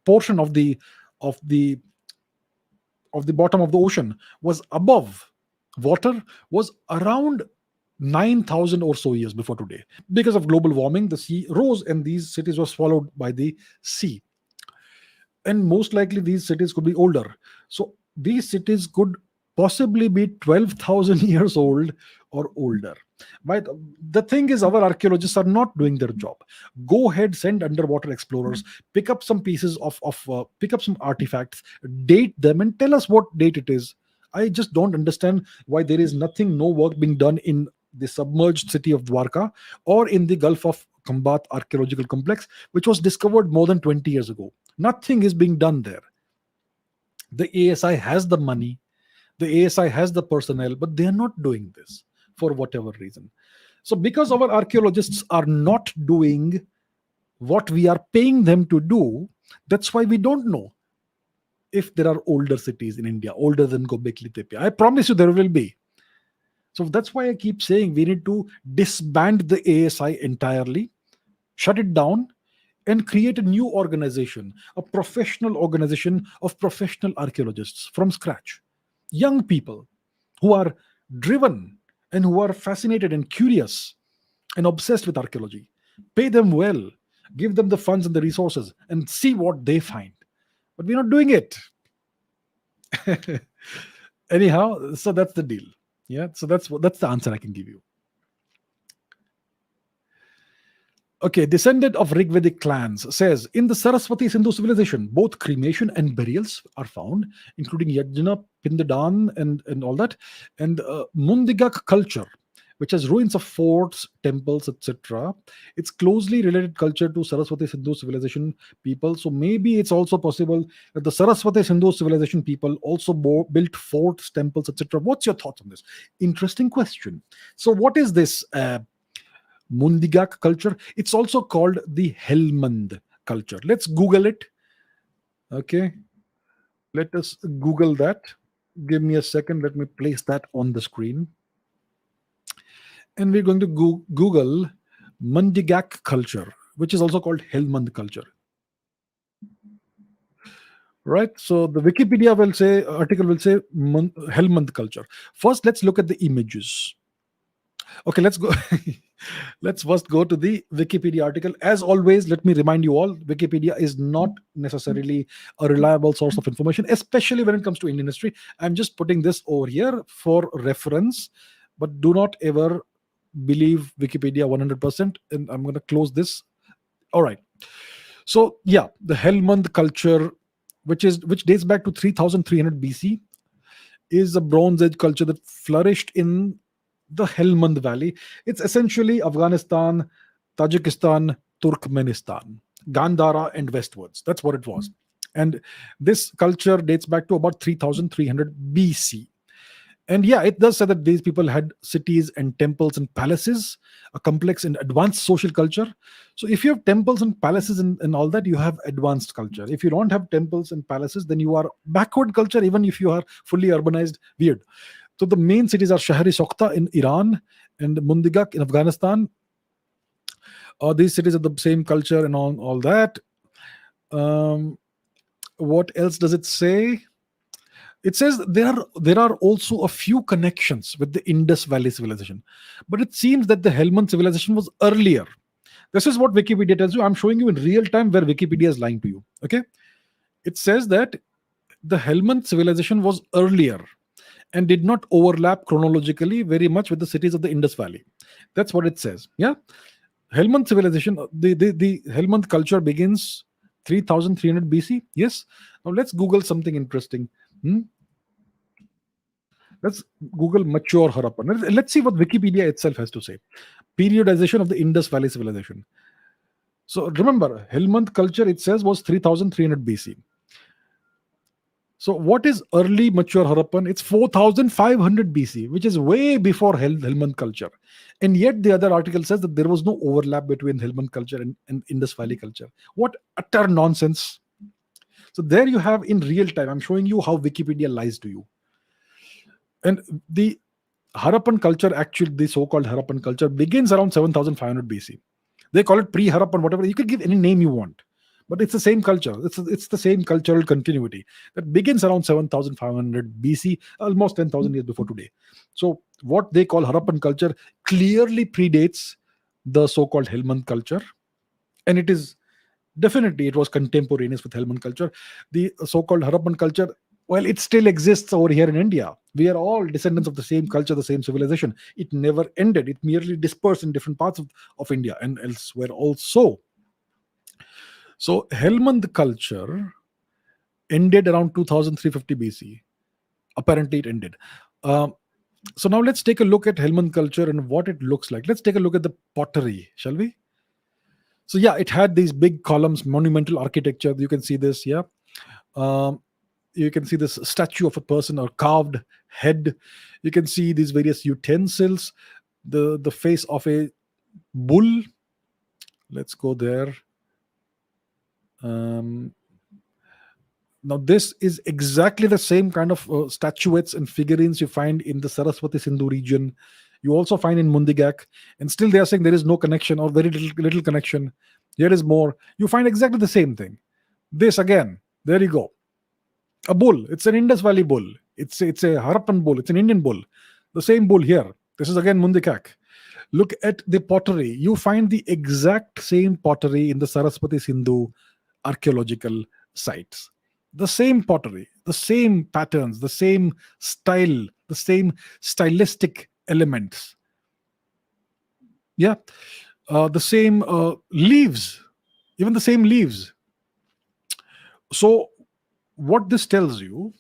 portion of the bottom of the ocean was above water was around 9,000 or so years before today. Because of global warming, the sea rose and these cities were swallowed by the sea. And most likely these cities could be older. So these cities could possibly be 12,000 years old or older. But the thing is, our archaeologists are not doing their job. Go ahead, send underwater explorers, pick up some pieces pick up some artifacts, date them, and tell us what date it is. I just don't understand why there is no work being done in the submerged city of Dwarka or in the Gulf of Khambat archaeological complex, which was discovered more than 20 years ago. Nothing is being done there. The ASI has the money, the ASI has the personnel, but they are not doing this for whatever reason. So because our archaeologists are not doing what we are paying them to do, that's why we don't know if there are older cities in India, older than Gobekli Tepe. I promise you there will be. So that's why I keep saying we need to disband the ASI entirely, shut it down, and create a new organization, a professional organization of professional archaeologists from scratch. Young people who are driven and who are fascinated and curious and obsessed with archaeology. Pay them well, give them the funds and the resources, and see what they find. But we're not doing it. Anyhow, so that's the deal. Yeah, so that's the answer I can give you. Okay, descendant of Rigvedic clans says, in the Saraswati Sindhu civilization, both cremation and burials are found, including yajna, pindadan, and all that, and mundigak culture, which has ruins of forts, temples, etc. It's closely related culture to Saraswati Sindhu civilization people. So maybe it's also possible that the Saraswati Sindhu civilization people also built forts, temples, etc. What's your thoughts on this? Interesting question. So what is this mundigak culture? It's also called the Helmand culture. Let's Google it. Okay. Let us Google that. Give me a second. Let me place that on the screen. And we're going to Google mundigak culture, which is also called Helmand culture. Right. So the Wikipedia article will say Helmand culture. First, let's look at the images. Okay, let's go. Let's first go to the Wikipedia article. As always, let me remind you all, Wikipedia is not necessarily a reliable source of information, especially when it comes to Indian history. I'm just putting this over here for reference, but do not ever believe Wikipedia 100%. And I'm going to close this. All right. So yeah, the Helmand culture, which dates back to 3300 BC, is a Bronze Age culture that flourished in the Helmand Valley. It's essentially Afghanistan, Tajikistan, Turkmenistan, Gandhara, and westwards. That's what it was. And this culture dates back to about 3300 BC. And yeah, it does say that these people had cities and temples and palaces, a complex and advanced social culture. So if you have temples and palaces and all that, you have advanced culture. If you don't have temples and palaces, then you are backward culture, even if you are fully urbanized, weird. So the main cities are Shahri Sokhta in Iran and Mundigak in Afghanistan. These cities have the same culture and all that. Um, what else does it say? It says there are also a few connections with the Indus Valley civilization, but it seems that the Helmand civilization was earlier. This is what Wikipedia tells you. I'm showing you in real time where Wikipedia is lying to you. Okay, it says that the Helmand civilization was earlier and did not overlap chronologically very much with the cities of the Indus Valley. That's what it says. Yeah, Helmand civilization, the Helmand culture begins 3300 BC. Yes. Now let's Google something interesting. Hmm? Let's Google mature Harappan. Let's see what Wikipedia itself has to say. Periodization of the Indus Valley civilization. So remember, Helmand culture, it says, was 3300 BC. So what is early mature Harappan? It's 4500 BC, which is way before Helmand culture. And yet the other article says that there was no overlap between Helmand culture and Indus Valley culture. What utter nonsense. So there you have in real time, I'm showing you how Wikipedia lies to you. And the Harappan culture, actually, the so-called Harappan culture begins around 7500 BC. They call it pre-Harappan, whatever. You can give any name you want, but it's the same culture. It's the same cultural continuity that begins around 7500 BC, almost 10,000 years before today. So what they call Harappan culture clearly predates the so-called Helmand culture, and it is definitely, it was contemporaneous with Helmand culture. The so-called Harappan culture, well, it still exists over here in India. We are all descendants of the same culture, the same civilization. It never ended. It merely dispersed in different parts of India and elsewhere also. So Helmand culture ended around 2350 BC. Apparently, it ended. Um, so now let's take a look at Helmand culture and what it looks like. Let's take a look at the pottery, shall we? So yeah, it had these big columns, monumental architecture. You can see this, yeah. Um, you can see this statue of a person or carved head. You can see these various utensils, the face of a bull. Let's go there. Um, Now this is exactly the same kind of statuettes and figurines you find in the Saraswati Sindhu region. You also find in Mundigak, and still they are saying there is no connection or very little connection. Here is more. You find exactly the same thing. This again, there you go. A bull. It's an Indus Valley bull. It's a Harappan bull. It's an Indian bull. The same bull here. This is again Mundikak. Look at the pottery. You find the exact same pottery in the Saraswati Sindhu archaeological sites. The same pottery, the same patterns, the same style, the same stylistic elements. Yeah, the same leaves, even the same leaves. So, what this tells you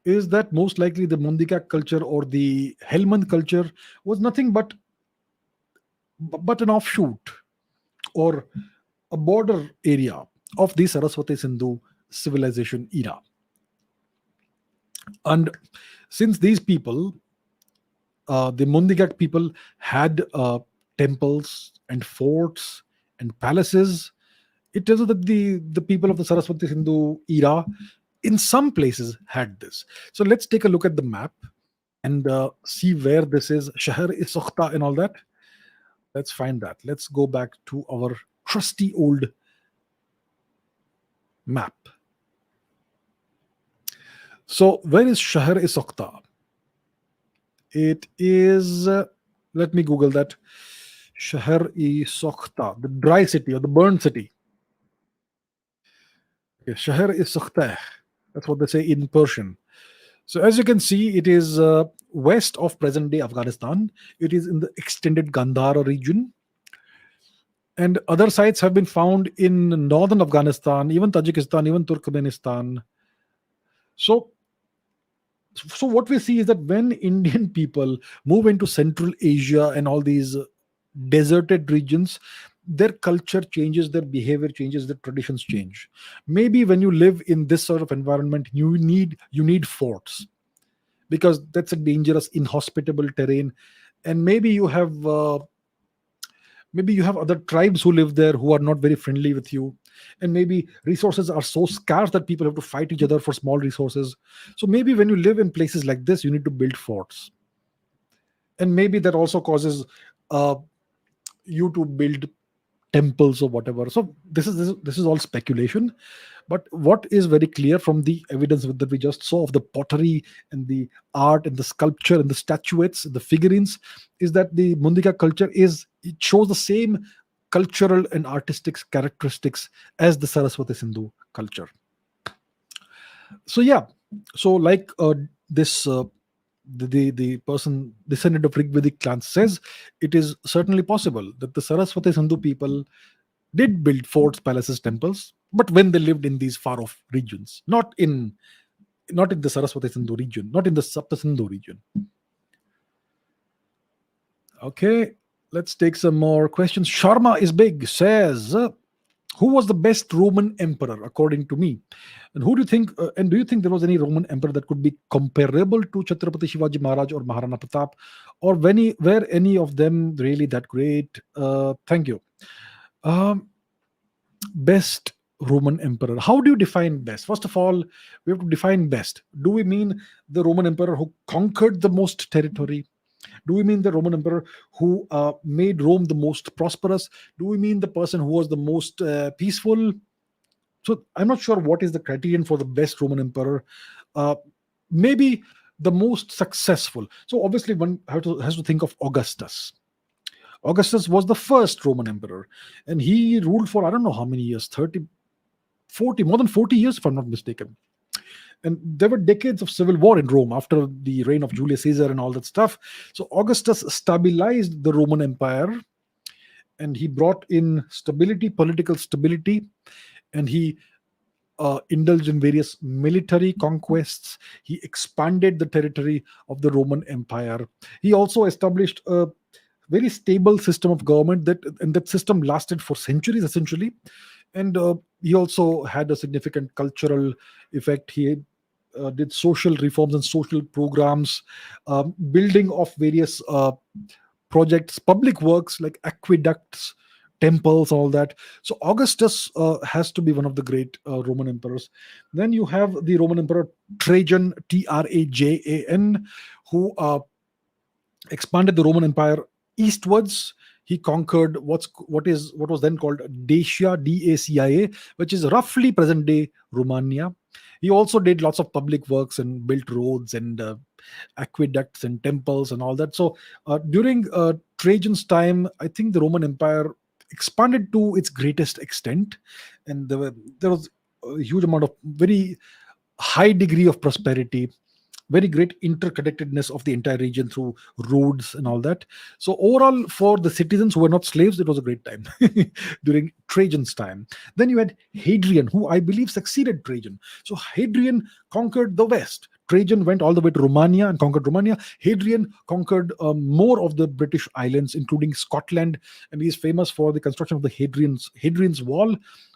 is that most likely the Mundikak culture or the Helmand culture was nothing but an offshoot or a border area of the Saraswati Sindhu civilization era. And since these people, the Mundigak people, had temples and forts and palaces, it tells us that the people of the Saraswati Sindhu era, in some places, had this. So let's take a look at the map and see where this is, Shahar i Sokhta and all that. Let's find that. Let's go back to our trusty old map. So where is Shahar i Sokhta? It is, let me Google that. Shahar i Sokhta, the dry city or the burned city. Okay, Shahar i Sokhta. That's what they say in Persian. So as you can see, it is west of present-day Afghanistan. It is in the extended Gandhara region. And other sites have been found in northern Afghanistan, even Tajikistan, even Turkmenistan. So what we see is that when Indian people move into Central Asia and all these deserted regions, their culture changes, their behavior changes, their traditions change. Maybe when you live in this sort of environment, you need forts, because that's a dangerous, inhospitable terrain. And maybe you have other tribes who live there who are not very friendly with you, and maybe resources are so scarce that people have to fight each other for small resources. So maybe when you live in places like this, you need to build forts, and maybe that also causes uh, you to build temples or whatever. So this is all speculation. But what is very clear from the evidence that we just saw of the pottery and the art and the sculpture and the statuettes, the figurines, is that the Mundigak culture it shows the same cultural and artistic characteristics as the Saraswati Sindhu culture. So yeah, so like this the person descendant of Rigvedic clans says, it is certainly possible that the Saraswati Sindhu people did build forts, palaces, temples, but when they lived in these far off regions, not in the Saraswati Sindhu region, not in the Sapta Sindhu region. Okay, let's take some more questions. Sharma is big says, who was the best Roman emperor according to me? And who do you think? And do you think there was any Roman emperor that could be comparable to Chhatrapati Shivaji Maharaj or Maharana Pratap, or were any of them really that great? Thank you. Best Roman emperor. How do you define best? First of all, we have to define best. Do we mean the Roman emperor who conquered the most territory? Do we mean the Roman emperor who made Rome the most prosperous? Do we mean the person who was the most peaceful? So I'm not sure what is the criterion for the best Roman emperor. Maybe the most successful. So obviously one has to think of Augustus. Augustus was the first Roman emperor, and he ruled for I don't know how many years, 30, 40, more than 40 years if I'm not mistaken. And there were decades of civil war in Rome after the reign of Julius Caesar and all that stuff. So Augustus stabilized the Roman Empire, and he brought in stability, political stability, and he indulged in various military conquests. He expanded the territory of the Roman Empire. He also established a very stable system of government, and that system lasted for centuries essentially. And he also had a significant cultural effect. He did social reforms and social programs, building of various projects, public works like aqueducts, temples, all that. So Augustus has to be one of the great Roman emperors. Then you have the Roman emperor Trajan, Trajan, who expanded the Roman Empire eastwards. He conquered what was then called Dacia, Dacia, which is roughly present day Romania. He also did lots of public works and built roads and aqueducts and temples and all that. So during Trajan's time, I think the Roman Empire expanded to its greatest extent, and there was a huge amount of very high degree of prosperity, very great interconnectedness of the entire region through roads and all that. So overall, for the citizens who were not slaves, it was a great time during Trajan's time. Then you had Hadrian, who I believe succeeded Trajan. So Hadrian conquered the west. Trajan went all the way to Romania and conquered Romania. Hadrian conquered more of the British islands, including Scotland, and he is famous for the construction of the Hadrian's Wall.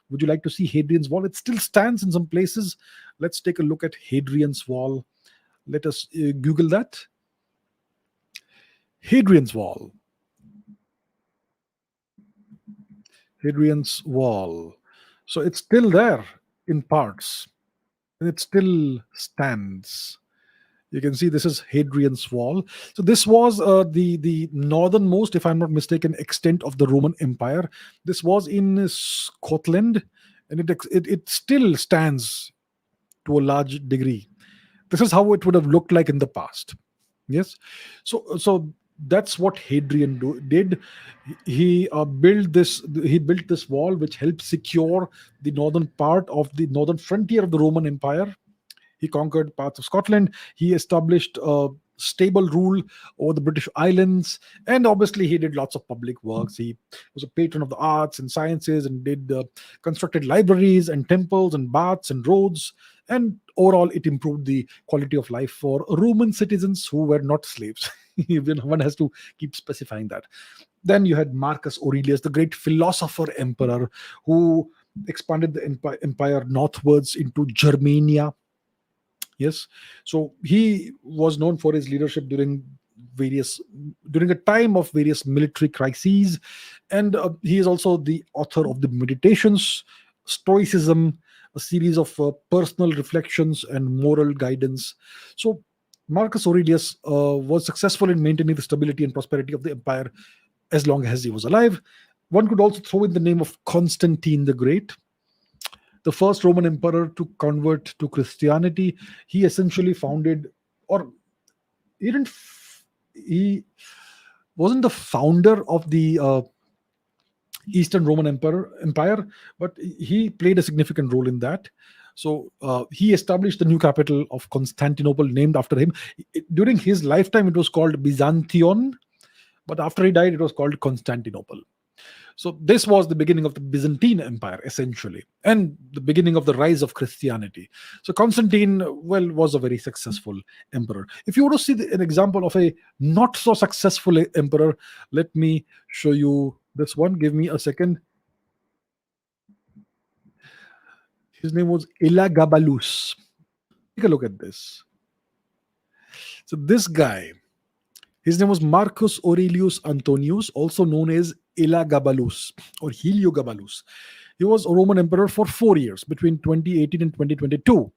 Would you like to see Hadrian's Wall? It still stands in some places. Let's take a look at Hadrian's Wall. Let us Google that. Hadrian's Wall. Hadrian's Wall. So it's still there in parts, and it still stands. You can see this is Hadrian's Wall. So this was the northernmost, if I'm not mistaken, extent of the Roman Empire. This was in Scotland, and it still stands to a large degree. This is how it would have looked like in the past. Yes. So that's what Hadrian did. He built this wall which helped secure the northern part of the northern frontier of the Roman Empire. He conquered parts of Scotland. He established stable rule over the British islands, and obviously he did lots of public works. He was a patron of the arts and sciences, and constructed libraries and temples and baths and roads, and overall it improved the quality of life for Roman citizens who were not slaves. One has to keep specifying that. Then you had Marcus Aurelius, the great philosopher emperor, who expanded the empire northwards into Germania. Yes, so he was known for his leadership during a time of various military crises, and he is also the author of the Meditations, Stoicism, a series of personal reflections and moral guidance. So Marcus Aurelius was successful in maintaining the stability and prosperity of the empire as long as he was alive. One could also throw in the name of Constantine the Great, the first Roman emperor to convert to Christianity. He essentially founded, or he didn't, he wasn't the founder of the Eastern Roman Empire, but he played a significant role in that. So he established the new capital of Constantinople, named after him. During his lifetime, it was called Byzantion, but after he died, it was called Constantinople. So this was the beginning of the Byzantine Empire, essentially, and the beginning of the rise of Christianity. So Constantine, well, was a very successful emperor. If you want to see an example of a not so successful emperor, let me show you this one. Give me a second. His name was Elagabalus. Take a look at this. So this guy, his name was Marcus Aurelius Antonius, also known as Elagabalus or Heliogabalus. He was a Roman emperor for 4 years, between 2018 and 2022.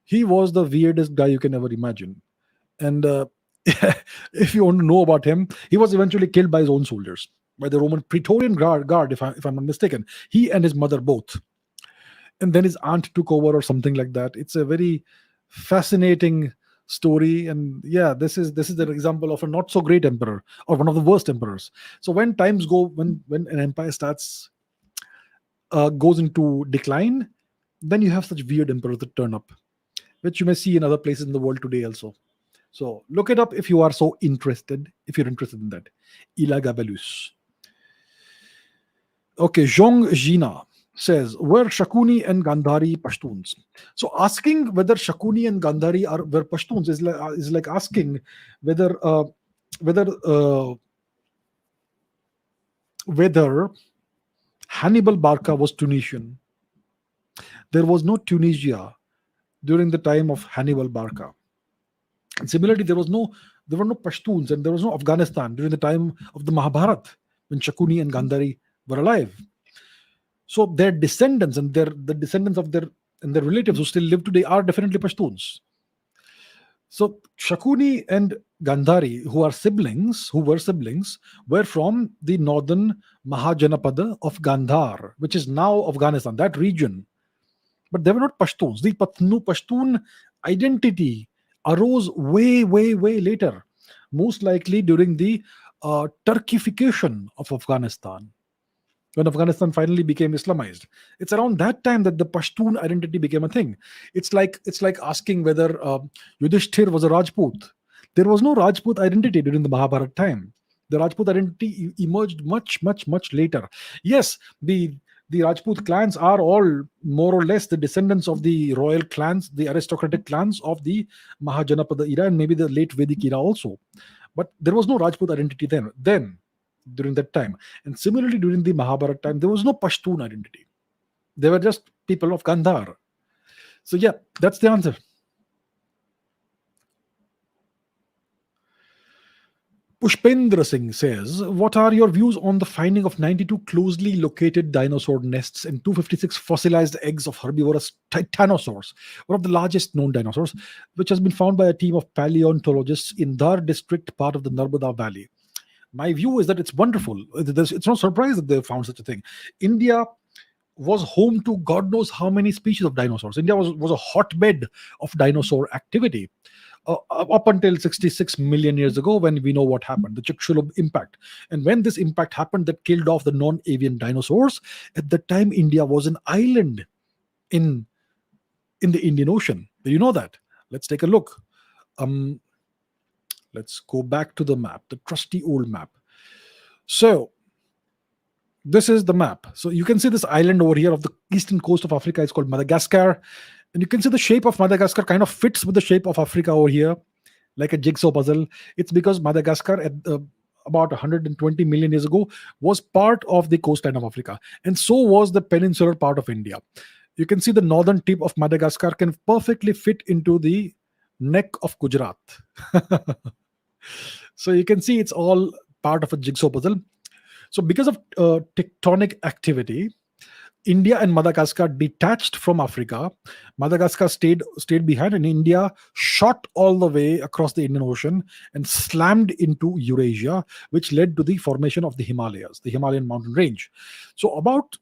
He was the weirdest guy you can ever imagine. And if you want to know about him, he was eventually killed by his own soldiers, by the Roman Praetorian Guard, if I'm not mistaken. He and his mother both. And then his aunt took over or something like that. It's a very fascinating story, and yeah, this is an example of a not so great emperor, or one of the worst emperors. So when times go, when an empire starts goes into decline, then you have such weird emperors that turn up, which you may see in other places in the world today also. So look it up if you are so interested, if you're interested in that. Elagabalus. Okay, Zhong Jina says, were Shakuni and Gandhari Pashtuns? So asking whether Shakuni and Gandhari were Pashtuns is like asking whether whether Hannibal Barca was Tunisian. There was no Tunisia during the time of Hannibal Barca. And similarly, there were no Pashtuns and there was no Afghanistan during the time of the Mahabharata, when Shakuni and Gandhari were alive. So their descendants and the descendants of their relatives who still live today are definitely Pashtuns. So Shakuni and Gandhari, who were siblings, were from the northern Mahajanapada of Gandhar, which is now Afghanistan, that region. But they were not Pashtuns. The Pashtun identity arose way, way, way later, most likely during the Turkification of Afghanistan, when Afghanistan finally became Islamized. It's around that time that the Pashtun identity became a thing. It's like asking whether Yudhishthir was a Rajput. There was no Rajput identity during the Mahabharata time. The Rajput identity emerged much, much, much later. Yes, the Rajput clans are all more or less the descendants of the royal clans, the aristocratic clans of the Mahajanapada era and maybe the late Vedic era also. But there was no Rajput identity then during that time. And similarly, during the Mahabharata time, there was no Pashtun identity. They were just people of Gandhar. So yeah, that's the answer. Pushpendra Singh says, what are your views on the finding of 92 closely located dinosaur nests and 256 fossilized eggs of herbivorous titanosaurs, one of the largest known dinosaurs, which has been found by a team of paleontologists in Dar district, part of the Narbada Valley? My view is that it's wonderful. It's no surprise that they found such a thing. India was home to God knows how many species of dinosaurs. India was a hotbed of dinosaur activity. Up until 66 million years ago, when we know what happened, the Chicxulub impact. And when this impact happened that killed off the non-avian dinosaurs, at the time India was an island in the Indian Ocean. Do you know that? Let's take a look. Let's go back to the map, the trusty old map. So this is the map. So you can see this island over here of the eastern coast of Africa. It's called Madagascar. And you can see the shape of Madagascar kind of fits with the shape of Africa over here, like a jigsaw puzzle. It's because Madagascar, at about 120 million years ago, was part of the coastline of Africa. And so was the peninsular part of India. You can see the northern tip of Madagascar can perfectly fit into the neck of Gujarat. So you can see it's all part of a jigsaw puzzle. So because of tectonic activity, India and Madagascar detached from Africa. Madagascar stayed behind, and India shot all the way across the Indian Ocean and slammed into Eurasia, which led to the formation of the Himalayas, the Himalayan mountain range. So about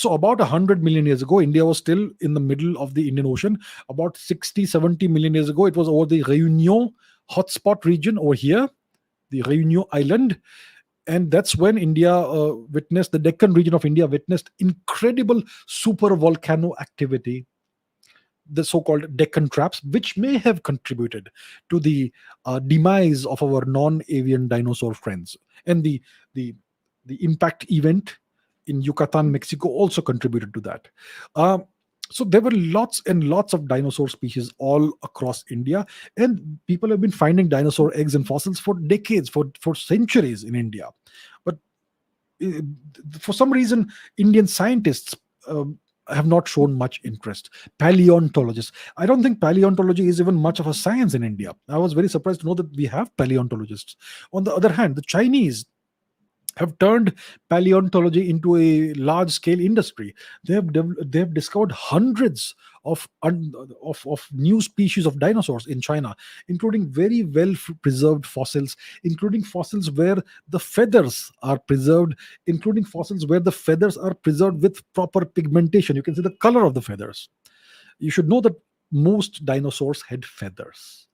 100 million years ago, India was still in the middle of the Indian Ocean. About 60, 70 million years ago, it was over the Réunion hotspot region over here, the Réunion Island. And that's when India witnessed, the Deccan region of India witnessed incredible super volcano activity, the so-called Deccan traps, which may have contributed to the demise of our non-avian dinosaur friends. And the impact event in Yucatan, Mexico, also contributed to that. Um, so there were lots and lots of dinosaur species all across India, and people have been finding dinosaur eggs and fossils for decades, for centuries in India. But uh, for some reason, Indian scientists have not shown much interest. Paleontologists. I don't think paleontology is even much of a science in India. I was very surprised to know that we have paleontologists. On the other hand, the Chinese have turned paleontology into a large scale industry. They have discovered hundreds of new species of dinosaurs in China, including very well preserved fossils, including fossils where the feathers are preserved, including fossils where the feathers are preserved with proper pigmentation. You can see the color of the feathers. You should know that most dinosaurs had feathers.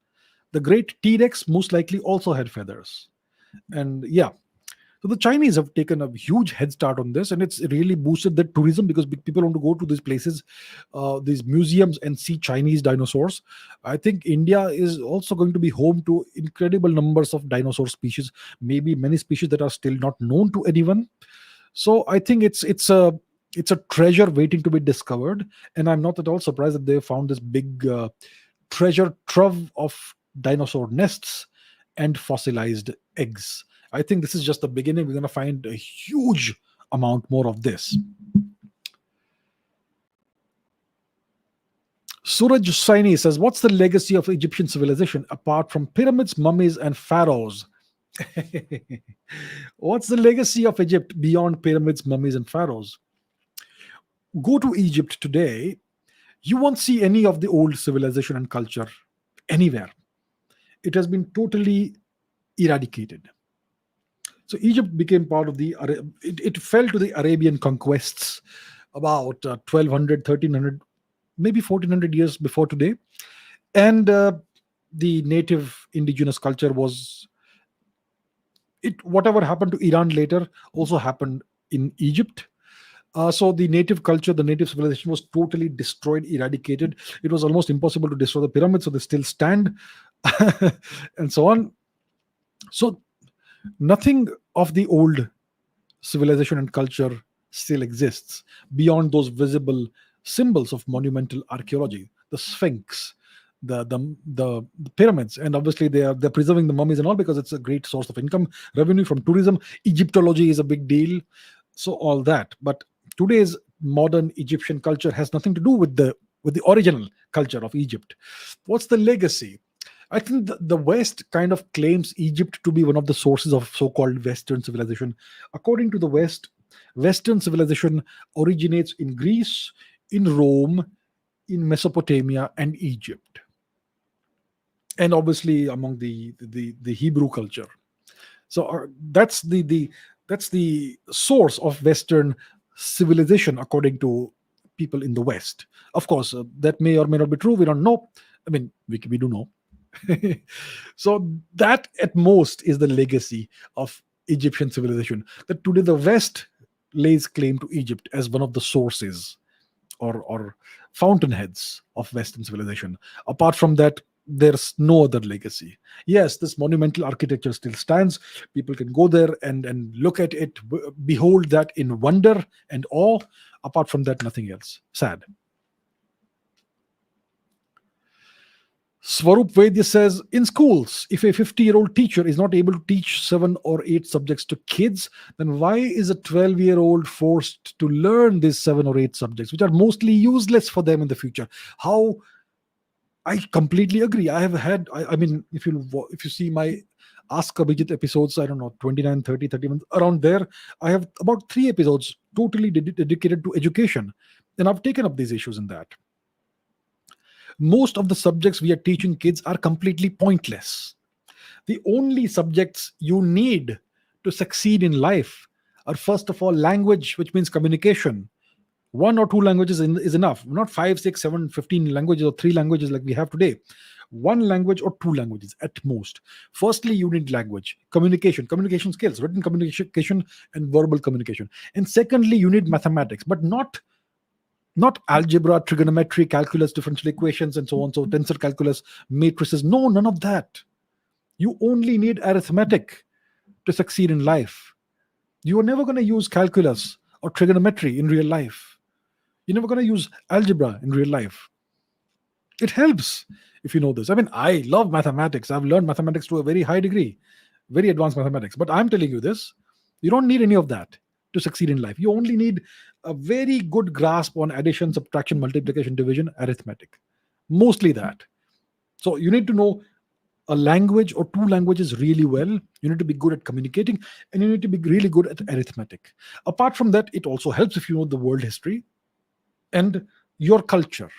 The great T-Rex most likely also had feathers. And yeah, so the Chinese have taken a huge head start on this, and it's really boosted the tourism because people want to go to these places, these museums, and see Chinese dinosaurs. I think India is also going to be home to incredible numbers of dinosaur species, maybe many species that are still not known to anyone. So I think it's a treasure waiting to be discovered, and I'm not at all surprised that they found this big treasure trove of dinosaur nests and fossilized eggs. I think this is just the beginning. We're going to find a huge amount more of this. Suraj Saini says, what's the legacy of Egyptian civilization apart from pyramids, mummies, and pharaohs? What's the legacy of Egypt beyond pyramids, mummies, and pharaohs? Go to Egypt today, you won't see any of the old civilization and culture anywhere. It has been totally eradicated. So Egypt became part of it fell to the Arabian conquests about 1200, 1300, maybe 1400 years before today. And the native indigenous culture whatever happened to Iran later also happened in Egypt. So the native culture, the native civilization was totally destroyed, eradicated. It was almost impossible to destroy the pyramids, so they still stand, and so on. So nothing of the old civilization and culture still exists beyond those visible symbols of monumental archaeology, the Sphinx, the pyramids, and obviously they're preserving the mummies and all because it's a great source of income, revenue from tourism. Egyptology is a big deal, so all that. But today's modern Egyptian culture has nothing to do with the original culture of Egypt. What's the legacy? I think the West kind of claims Egypt to be one of the sources of so-called Western civilization. According to the West, Western civilization originates in Greece, in Rome, in Mesopotamia, and Egypt, and obviously among the Hebrew culture. So that's the source of Western civilization, according to people in the West. Of course, that may or may not be true. We don't know. I mean, we do know. So that at most is the legacy of Egyptian civilization. That today the West lays claim to Egypt as one of the sources or fountainheads of Western civilization. Apart from that, there's no other legacy. Yes, this monumental architecture still stands. People can go there and look at it, behold that in wonder and awe. Apart from that, nothing else. Sad. Swarup Vaidya says, in schools, if a 50-year-old teacher is not able to teach 7 or 8 subjects to kids, then why is a 12-year-old forced to learn these 7 or 8 subjects, which are mostly useless for them in the future? How? I completely agree. I have had, I mean, if you see my Ask Abhijit episodes, I don't know, 29, 30, 31, around there. I have about 3 episodes totally dedicated to education. And I've taken up these issues in that. Most of the subjects we are teaching kids are completely pointless. The only subjects you need to succeed in life are, first of all, language, which means communication. One or two languages is enough, not 5, 6, 7, 15 languages or 3 languages like we have today. One language or 2 languages at most. Firstly, you need language, communication skills, written communication and verbal communication. And secondly, you need mathematics, but not algebra, trigonometry, calculus, differential equations, and so on. So tensor calculus, matrices. No, none of that. You only need arithmetic to succeed in life. You are never going to use calculus or trigonometry in real life. You're never going to use algebra in real life. It helps if you know this. I mean, I love mathematics. I've learned mathematics to a very high degree, very advanced mathematics. But I'm telling you this, you don't need any of that to succeed in life. You only need a very good grasp on addition, subtraction, multiplication, division, arithmetic. Mostly that. So you need to know a language or 2 languages really well. You need to be good at communicating, and you need to be really good at arithmetic. Apart from that, it also helps if you know the world history and your culture.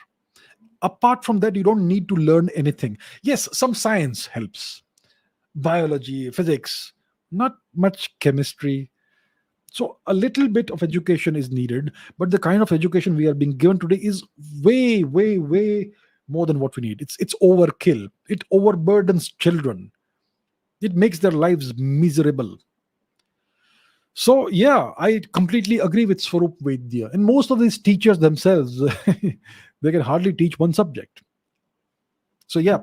Apart from that, you don't need to learn anything. Yes, some science helps. Biology, physics, not much chemistry. So a little bit of education is needed, but the kind of education we are being given today is way, way, way more than what we need. It's overkill. It overburdens children. It makes their lives miserable. So yeah, I completely agree with Swarup Vaidya. And most of these teachers themselves, they can hardly teach one subject. So yeah,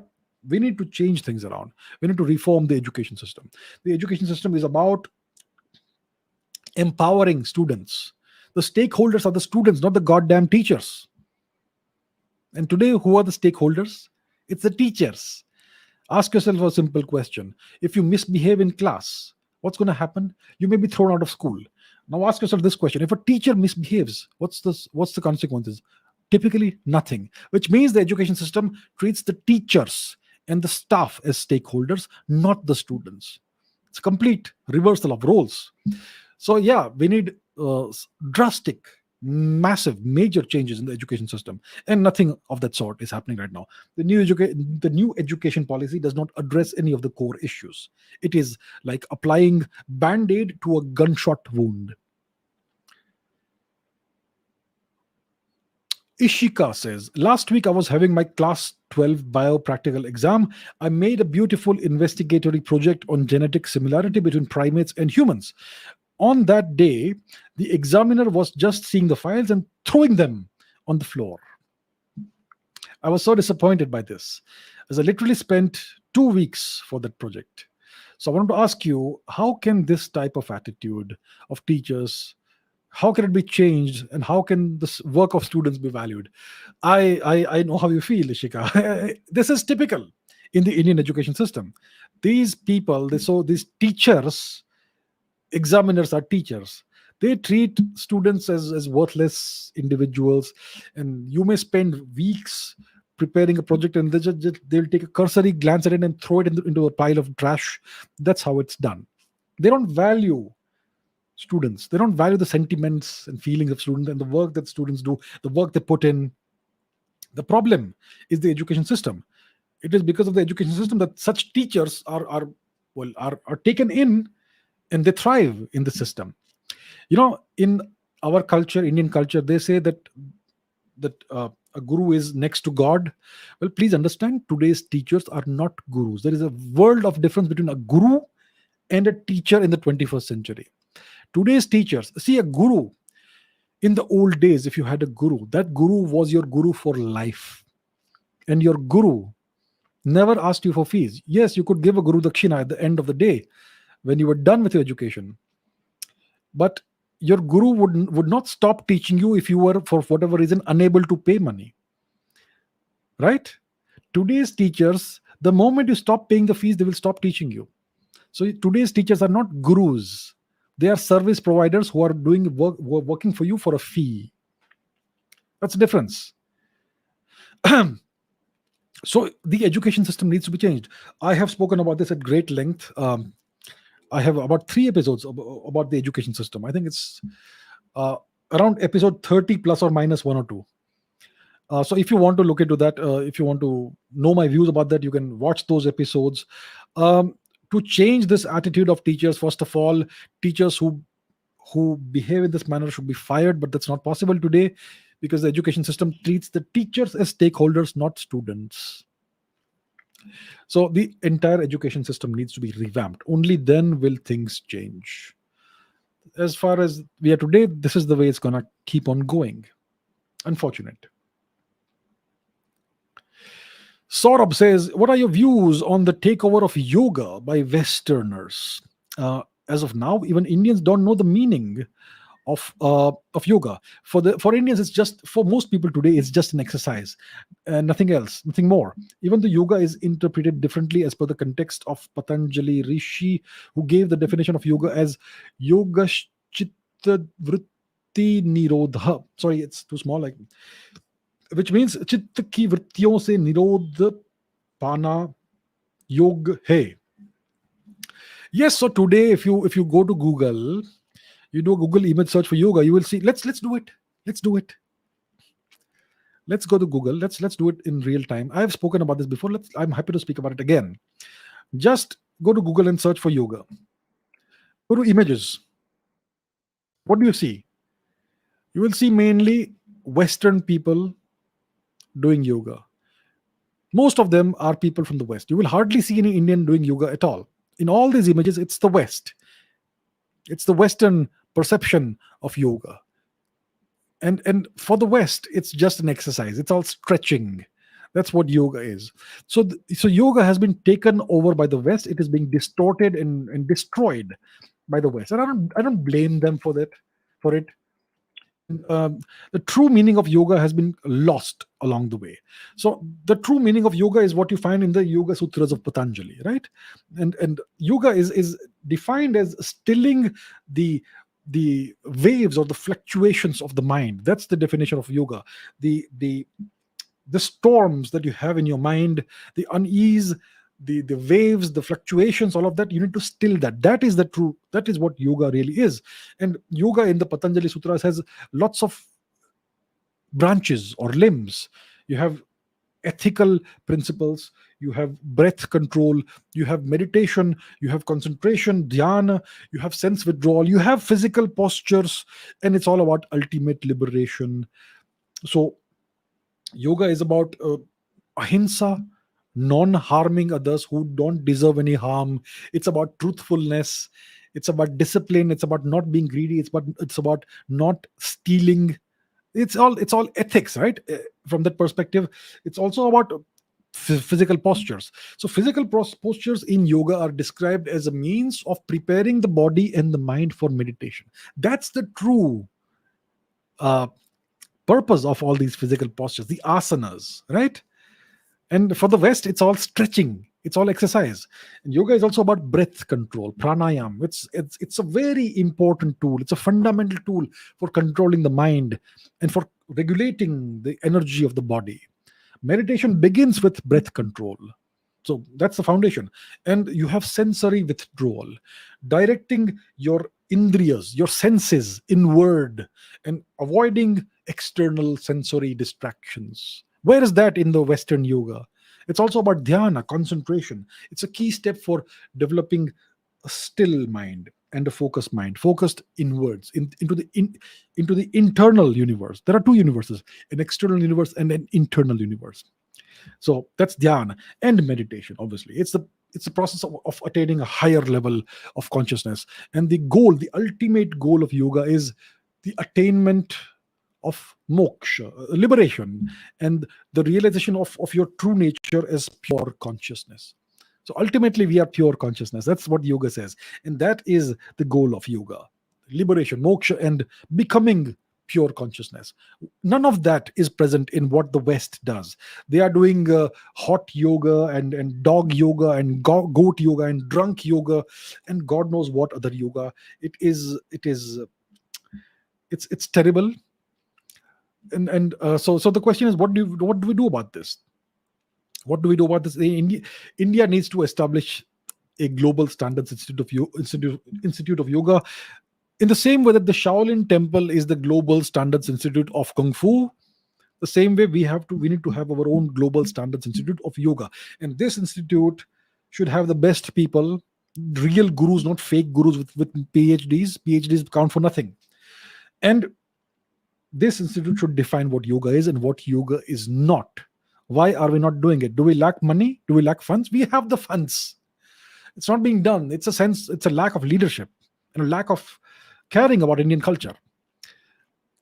we need to change things around. We need to reform the education system. The education system is about empowering students. The stakeholders are the students, not the goddamn teachers. And today, who are the stakeholders? It's the teachers. Ask yourself a simple question. If you misbehave in class, what's going to happen? You may be thrown out of school. Now ask yourself this question. If a teacher misbehaves, what's the consequences? Typically nothing, which means the education system treats the teachers and the staff as stakeholders, not the students. It's a complete reversal of roles. So yeah, we need drastic, massive, major changes in the education system, and nothing of that sort is happening right now. The new education policy does not address any of the core issues. It is like applying band-aid to a gunshot wound. Ishika says, last week I was having my class 12 bio practical exam. I made a beautiful investigatory project on genetic similarity between primates and humans. On that day, the examiner was just seeing the files and throwing them on the floor. I was so disappointed by this, as I literally spent 2 weeks for that project. So I wanted to ask you, how can this type of attitude of teachers, how can it be changed, and how can this work of students be valued? I know how you feel, Ishika. This is typical in the Indian education system. These people, these teachers, examiners are teachers. They treat students as worthless individuals, and you may spend weeks preparing a project, and they'll take a cursory glance at it and throw it into a pile of trash. That's how it's done. They don't value students. They don't value the sentiments and feelings of students and the work that students do, the work they put in. The problem is the education system. It is because of the education system that such teachers are taken in, and they thrive in the system. In our culture, Indian culture, they say that a guru is next to God. Well, please understand, today's teachers are not gurus. There is a world of difference between a guru and a teacher in the 21st century. Today's teachers, see, a guru, in the old days, if you had a guru, that guru was your guru for life. And your guru never asked you for fees. Yes, you could give a guru dakshina at the end of the day when you were done with your education. But your guru would not stop teaching you if you were, for whatever reason, unable to pay money. Right? Today's teachers, the moment you stop paying the fees, they will stop teaching you. So today's teachers are not gurus. They are service providers who are doing working for you for a fee. That's the difference. So the education system needs to be changed. I have spoken about this at great length. I have about 3 episodes about the education system. I think it's uh, around episode 30 plus or minus one or two. So if you want to look into that, if you want to know my views about that, you can watch those episodes. Um, to change this attitude of teachers, first of all, teachers who behave in this manner should be fired, but that's not possible today because the education system treats the teachers as stakeholders, not students. So the entire education system needs to be revamped. Only then will things change. As far as we are today, this is the way it's going to keep on going. Unfortunate. Saurabh says, what are your views on the takeover of yoga by Westerners? As of now, even Indians don't know the meaning of yoga. For Indians, it's just, for most people today, it's just an exercise and nothing else, nothing more. Even the yoga is interpreted differently as per the context of Patanjali Rishi, who gave the definition of yoga as yoga chitta vritti nirodha. Sorry, it's too small. Like, which means चित्त की वृत्तियों से निरोध पाना योग है. Yes, so today if you go to Google, you do a Google image search for yoga, you will see. Let's do it. Let's do it. Let's go to Google. Let's do it in real time. I have spoken about this before. I'm happy to speak about it again. Just go to Google and search for yoga. Go to images. What do you see? You will see mainly Western people doing yoga. Most of them are people from the West. You will hardly see any Indian doing yoga at all. In all these images, it's the West. It's the Western perception of yoga. And for the West, it's just an exercise. It's all stretching. That's what yoga is. So yoga has been taken over by the West. It is being distorted and destroyed by the West. And I don't blame them for that, for it. The true meaning of yoga has been lost along the way. So the true meaning of yoga is what you find in the Yoga Sutras of Patanjali, right? And yoga is defined as stilling the waves or the fluctuations of the mind. That's the definition of yoga. The storms that you have in your mind, the unease, the waves, the fluctuations, all of that, you need to still that. That is what yoga really is. And yoga in the Patanjali Sutras has lots of branches or limbs. You have ethical principles, you have breath control, you have meditation, you have concentration, dhyana, you have sense withdrawal, you have physical postures, and it's all about ultimate liberation. So yoga is about ahimsa, non-harming others who don't deserve any harm. It's about truthfulness. It's about discipline. It's about not being greedy. It's about not stealing. It's all ethics, right? From that perspective, it's also about physical postures. So physical postures in yoga are described as a means of preparing the body and the mind for meditation. That's the true uh, purpose of all these physical postures, the asanas, right? And for the West, it's all stretching, it's all exercise. And yoga is also about breath control, pranayam. It's a very important tool. It's a fundamental tool for controlling the mind and for regulating the energy of the body. Meditation begins with breath control. So that's the foundation. And you have sensory withdrawal, directing your indriyas, your senses inward, and avoiding external sensory distractions. Where is that in the Western yoga? It's also about dhyana, concentration. It's a key step for developing a still mind and a focused mind, focused inwards, into the internal universe. There are two universes: an external universe and an internal universe. So that's dhyana and meditation. Obviously, it's the process of attaining a higher level of consciousness. And the ultimate goal of yoga is the attainment of moksha, liberation, and the realization of your true nature as pure consciousness. So ultimately, we are pure consciousness. That's what yoga says. And that is the goal of yoga: liberation, moksha, and becoming pure consciousness. None of that is present in what the West does. They are doing hot yoga and dog yoga and goat yoga and drunk yoga and God knows what other yoga. It's terrible. And so the question is, what do we do about this? What do we do about this? India needs to establish a global standards institute of yoga, in the same way that the Shaolin Temple is the global standards institute of kung fu. The same way we need to have our own global standards institute of yoga, and this institute should have the best people, real gurus, not fake gurus with phds count for nothing. And this institute should define what yoga is and what yoga is not. Why are we not doing it? Do we lack money? Do we lack funds? We have the funds. It's not being done. It's a lack of leadership and a lack of caring about Indian culture.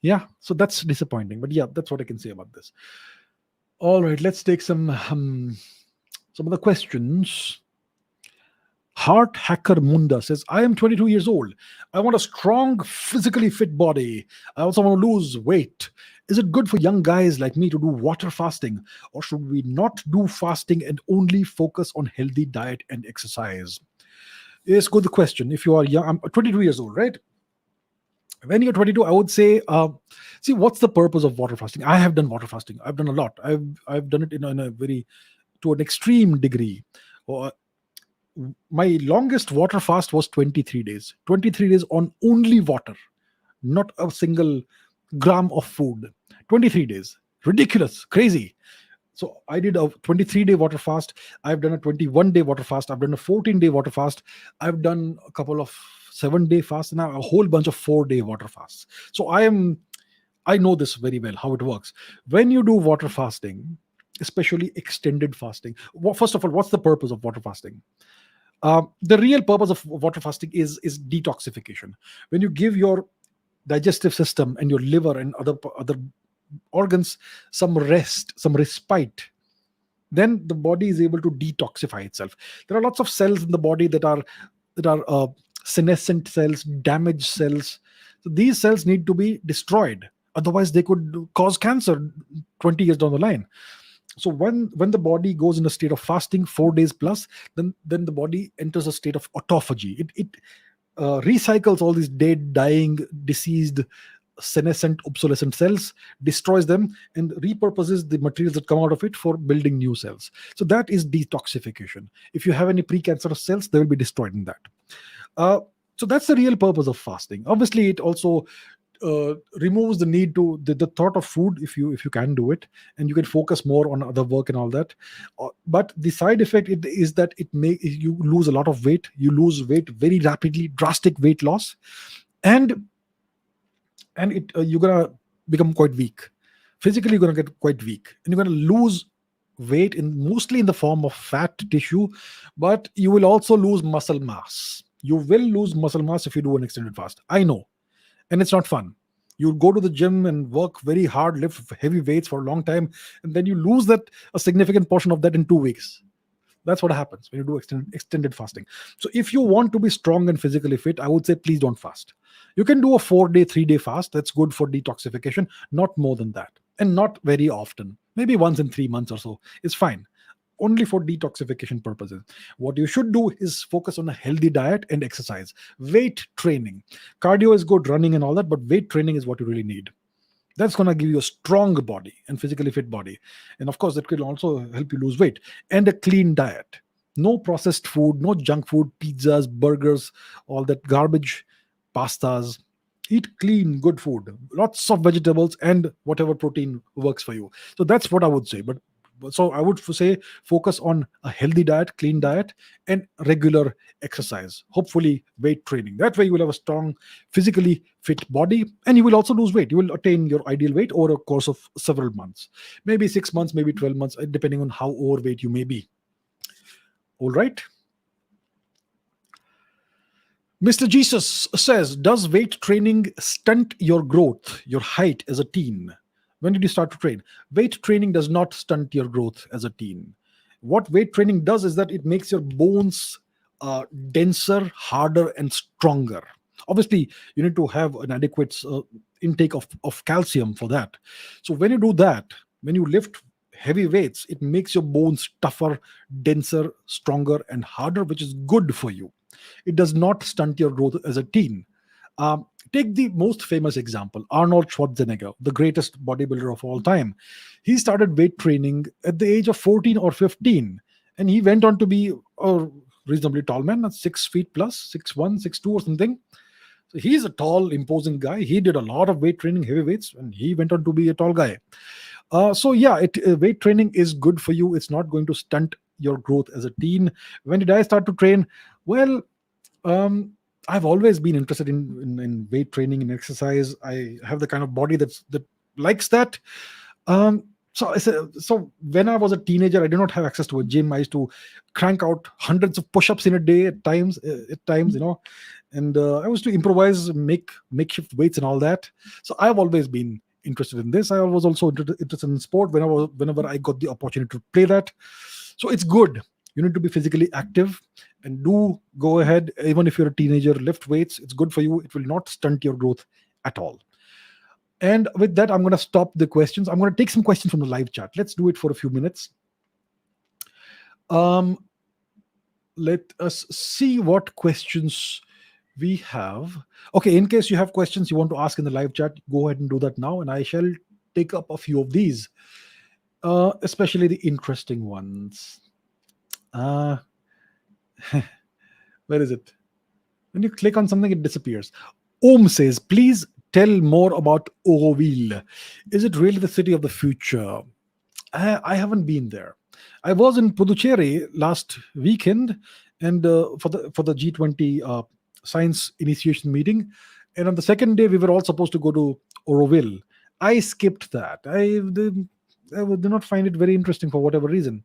Yeah, so that's disappointing. But yeah, that's what I can say about this. All right, let's take some of the questions. Heart Hacker Munda says, I am 22 years old. I want a strong, physically fit body. I also want to lose weight. Is it good for young guys like me to do water fasting? Or should we not do fasting and only focus on healthy diet and exercise? Yes, good question. If you are young, I'm 22 years old, right? When you're 22, I would say, see, what's the purpose of water fasting? I have done water fasting. I've done a lot. I've done it in a very, to an extreme degree. My longest water fast was 23 days. 23 days on only water, not a single gram of food. 23 days. Ridiculous, crazy. So I did a 23-day water fast. I've done a 21-day water fast. I've done a 14-day water fast. I've done a couple of 7-day fasts, and now a whole bunch of 4-day water fasts. So I know this very well, how it works. When you do water fasting, especially extended fasting, first of all, what's the purpose of water fasting? The real purpose of water fasting is detoxification. When you give your digestive system and your liver and other organs some rest, some respite, then the body is able to detoxify itself. There are lots of cells in the body that are senescent cells, damaged cells. So these cells need to be destroyed. Otherwise, they could cause cancer 20 years down the line. So when the body goes in a state of fasting, 4 days plus, then the body enters a state of autophagy. It recycles all these dead, dying, deceased, senescent, obsolescent cells, destroys them, and repurposes the materials that come out of it for building new cells. So that is detoxification. If you have any precancerous cells, they will be destroyed in that. So that's the real purpose of fasting. Obviously, it also removes the need to the thought of food if you can do it, and you can focus more on other work and all that. But the side effect is that you lose a lot of weight. You lose weight very rapidly, drastic weight loss, and you're gonna become quite weak. Physically, you're gonna get quite weak, and you're gonna lose weight mostly in the form of fat tissue, but you will also lose muscle mass. You will lose muscle mass if you do an extended fast. I know. And it's not fun. You go to the gym and work very hard, lift heavy weights for a long time, and then you lose a significant portion of that in 2 weeks. That's what happens when you do extended fasting. So if you want to be strong and physically fit, I would say please don't fast. You can do a 4-day, 3-day fast. That's good for detoxification, not more than that. And not very often. Maybe once in 3 months or so is fine. Only for detoxification purposes. What you should do is focus on a healthy diet and exercise. Weight training. Cardio is good, running and all that, but weight training is what you really need. That's going to give you a strong body and physically fit body. And of course, that will also help you lose weight. And a clean diet. No processed food, no junk food, pizzas, burgers, all that garbage, pastas. Eat clean, good food. Lots of vegetables and whatever protein works for you. So that's what I would say. So I would say focus on a healthy diet, clean diet, and regular exercise. Hopefully weight training. That way you will have a strong, physically fit body, and you will also lose weight. You will attain your ideal weight over a course of several months. Maybe 6 months, maybe 12 months, depending on how overweight you may be. All right. Mr. Jesus says, does weight training stunt your growth, your height as a teen? When did you start to train? Weight training does not stunt your growth as a teen. What weight training does is that it makes your bones denser, harder, and stronger. Obviously, you need to have an adequate intake of calcium for that. So when you do that, when you lift heavy weights, it makes your bones tougher, denser, stronger, and harder, which is good for you. It does not stunt your growth as a teen. Take the most famous example, Arnold Schwarzenegger, the greatest bodybuilder of all time. He started weight training at the age of 14 or 15, and he went on to be a reasonably tall man, 6 feet plus, 6'1", 6'2", or something. So he's a tall, imposing guy. He did a lot of weight training, heavy weights, and he went on to be a tall guy. So yeah, weight training is good for you. It's not going to stunt your growth as a teen. When did I start to train? Well, um, I've always been interested in weight training and exercise. I have the kind of body that likes that. So when I was a teenager, I did not have access to a gym. I used to crank out hundreds of push-ups in a day at times, and I was to improvise, make makeshift weights and all that. So I've always been interested in this. I was also interested in sport whenever I got the opportunity to play that. So it's good. You need to be physically active, and do go ahead. Even if you're a teenager, lift weights. It's good for you. It will not stunt your growth at all. And with that, I'm going to stop the questions. I'm going to take some questions from the live chat. Let's do it for a few minutes. Um, let us see what questions we have. Okay, in case you have questions you want to ask in the live chat, go ahead and do that now, and I shall take up a few of these, especially the interesting ones. Uh, where is it? When you click on something, it disappears. Om says, please tell more about Auroville. Is it really the city of the future? I haven't been there. I was in Puducherry last weekend, and for the G20 science initiation meeting, and on the second day we were all supposed to go to Auroville. I skipped that. I did not find it very interesting for whatever reason.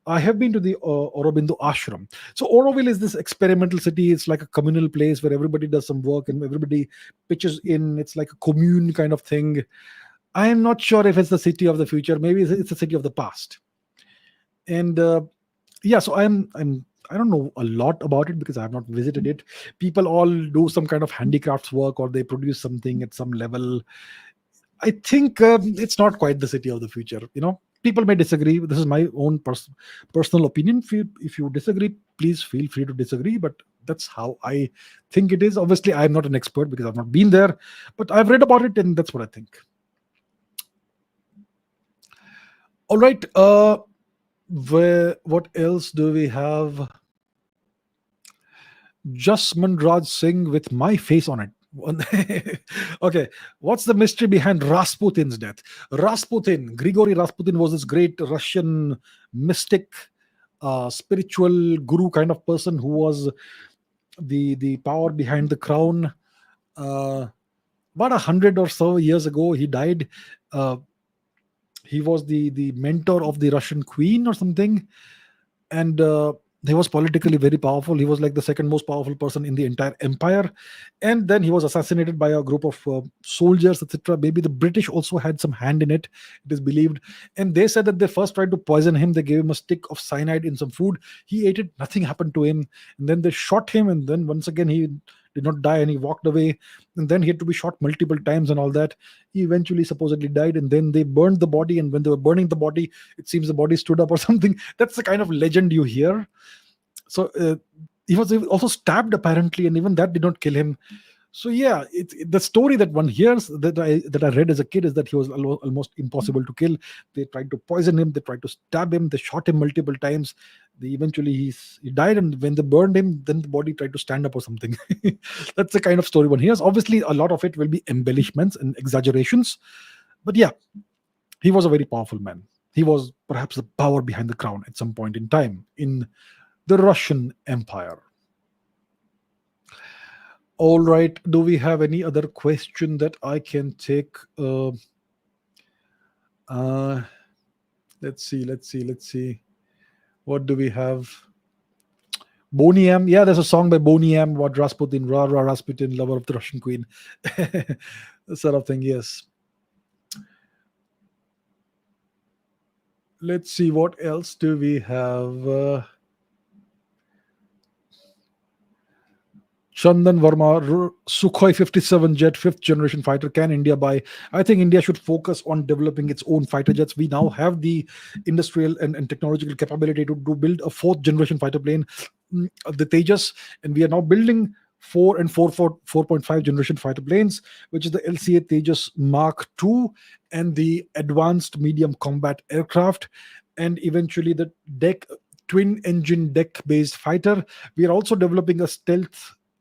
I have been to the Aurobindo ashram. So Auroville is this experimental city. It's like a communal place where everybody does some work and everybody pitches in. It's like a commune kind of thing. I am not sure if it's the city of the future. Maybe it's the city of the past. And yeah, so I don't know a lot about it because I have not visited it. People all do some kind of handicrafts work, or they produce something at some level. I think it's not quite the city of the future. People may disagree. This is my own personal opinion. If you disagree, please feel free to disagree. But that's how I think it is. Obviously, I'm not an expert because I've not been there, but I've read about it, and that's what I think. All right. What else do we have? Jasmine Raj Singh with my face on it. Okay, what's the mystery behind Rasputin's death? Grigory Rasputin was this great Russian mystic, spiritual guru kind of person who was the power behind the crown. About 100 or so years ago, he died. He was the mentor of the Russian queen or something, and he was politically very powerful. He was like the second most powerful person in the entire empire, and then he was assassinated by a group of soldiers, etc. Maybe the British also had some hand in it, it is believed. And they said that they first tried to poison him. They gave him a stick of cyanide in some food. He ate it, nothing happened to him. And then they shot him, and then once again he did not die, and he walked away. And then he had to be shot multiple times and all that. He eventually supposedly died, and then they burned the body, and when they were burning the body, it seems the body stood up or something. That's the kind of legend you hear. So he was also stabbed apparently, and even that did not kill him. So yeah, the story that one hears, that I read as a kid, is that he was almost impossible to kill. They tried to poison him, they tried to stab him, they shot him multiple times. Eventually he died, and when they burned him, then the body tried to stand up or something. That's the kind of story one hears. Obviously, a lot of it will be embellishments and exaggerations, but yeah, he was a very powerful man. He was perhaps the power behind the crown at some point in time in the Russian Empire. All right. Do we have any other question that I can take? Let's see. What do we have? Boney M. Yeah, there's a song by Boney M. What Rasputin, Ra Ra Rasputin, lover of the Russian queen. That sort of thing, yes. Let's see, what else do we have? Chandan Verma, Sukhoi 57 jet, 5th generation fighter. Can India buy? I think India should focus on developing its own fighter jets. We now have the industrial and technological capability to build a 4th generation fighter plane, the Tejas, and we are now building 4 and 4.5 generation fighter planes, which is the LCA Tejas Mark II and the Advanced Medium Combat Aircraft, and eventually the twin engine deck based fighter. We are also developing a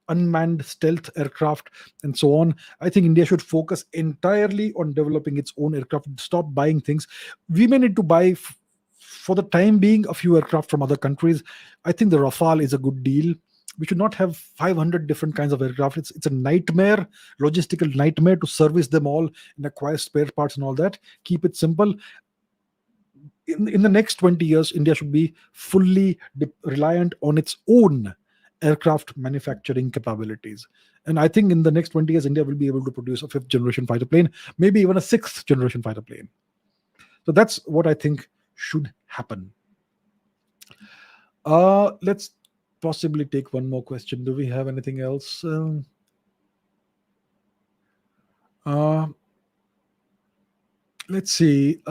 unmanned stealth aircraft, and so on. I think India should focus entirely on developing its own aircraft. Stop buying things. We may need to buy, for the time being, a few aircraft from other countries. I think the Rafale is a good deal. We should not have 500 different kinds of aircraft. It's a nightmare, logistical nightmare to service them all and acquire spare parts and all that. Keep it simple. In the next 20 years, India should be fully reliant on its own aircraft manufacturing capabilities. And I think in the next 20 years, India will be able to produce a 5th generation fighter plane, maybe even a 6th generation fighter plane. So that's what I think should happen. Let's possibly take one more question. Do we have anything else? Let's see.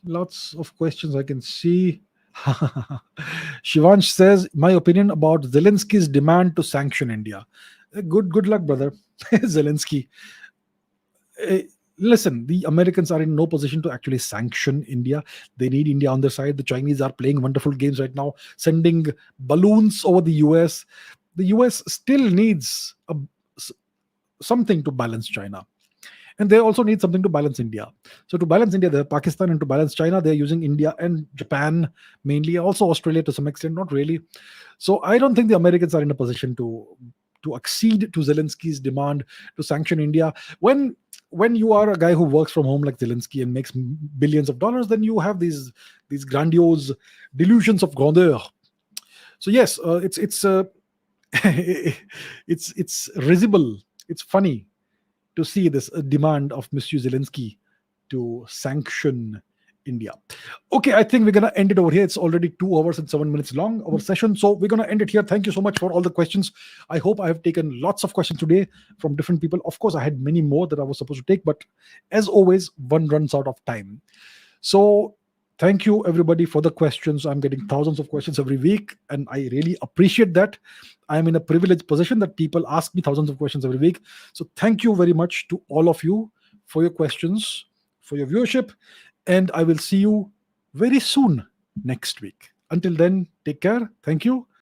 Lots of questions I can see. Shivansh says, my opinion about Zelensky's demand to sanction India. Good luck, brother. Zelensky. Listen, the Americans are in no position to actually sanction India. They need India on their side. The Chinese are playing wonderful games right now, sending balloons over the US. The US still needs something to balance China. And they also need something to balance India. So to balance India, they have Pakistan, and to balance China, they're using India and Japan mainly, also Australia to some extent, not really. So I don't think the Americans are in a position to accede to Zelensky's demand to sanction India. When you are a guy who works from home like Zelensky and makes billions of dollars, then you have these grandiose delusions of grandeur. So yes, it's risible. It's funny to see this demand of Mr. Zelensky to sanction India. Okay, I think we're going to end it over here. It's already 2 hours and 7 minutes long, our session. So we're going to end it here. Thank you so much for all the questions. I hope I have taken lots of questions today from different people. Of course, I had many more that I was supposed to take, but as always, one runs out of time. So thank you, everybody, for the questions. I'm getting thousands of questions every week, and I really appreciate that. I'm in a privileged position that people ask me thousands of questions every week. So thank you very much to all of you for your questions, for your viewership, and I will see you very soon next week. Until then, take care. Thank you.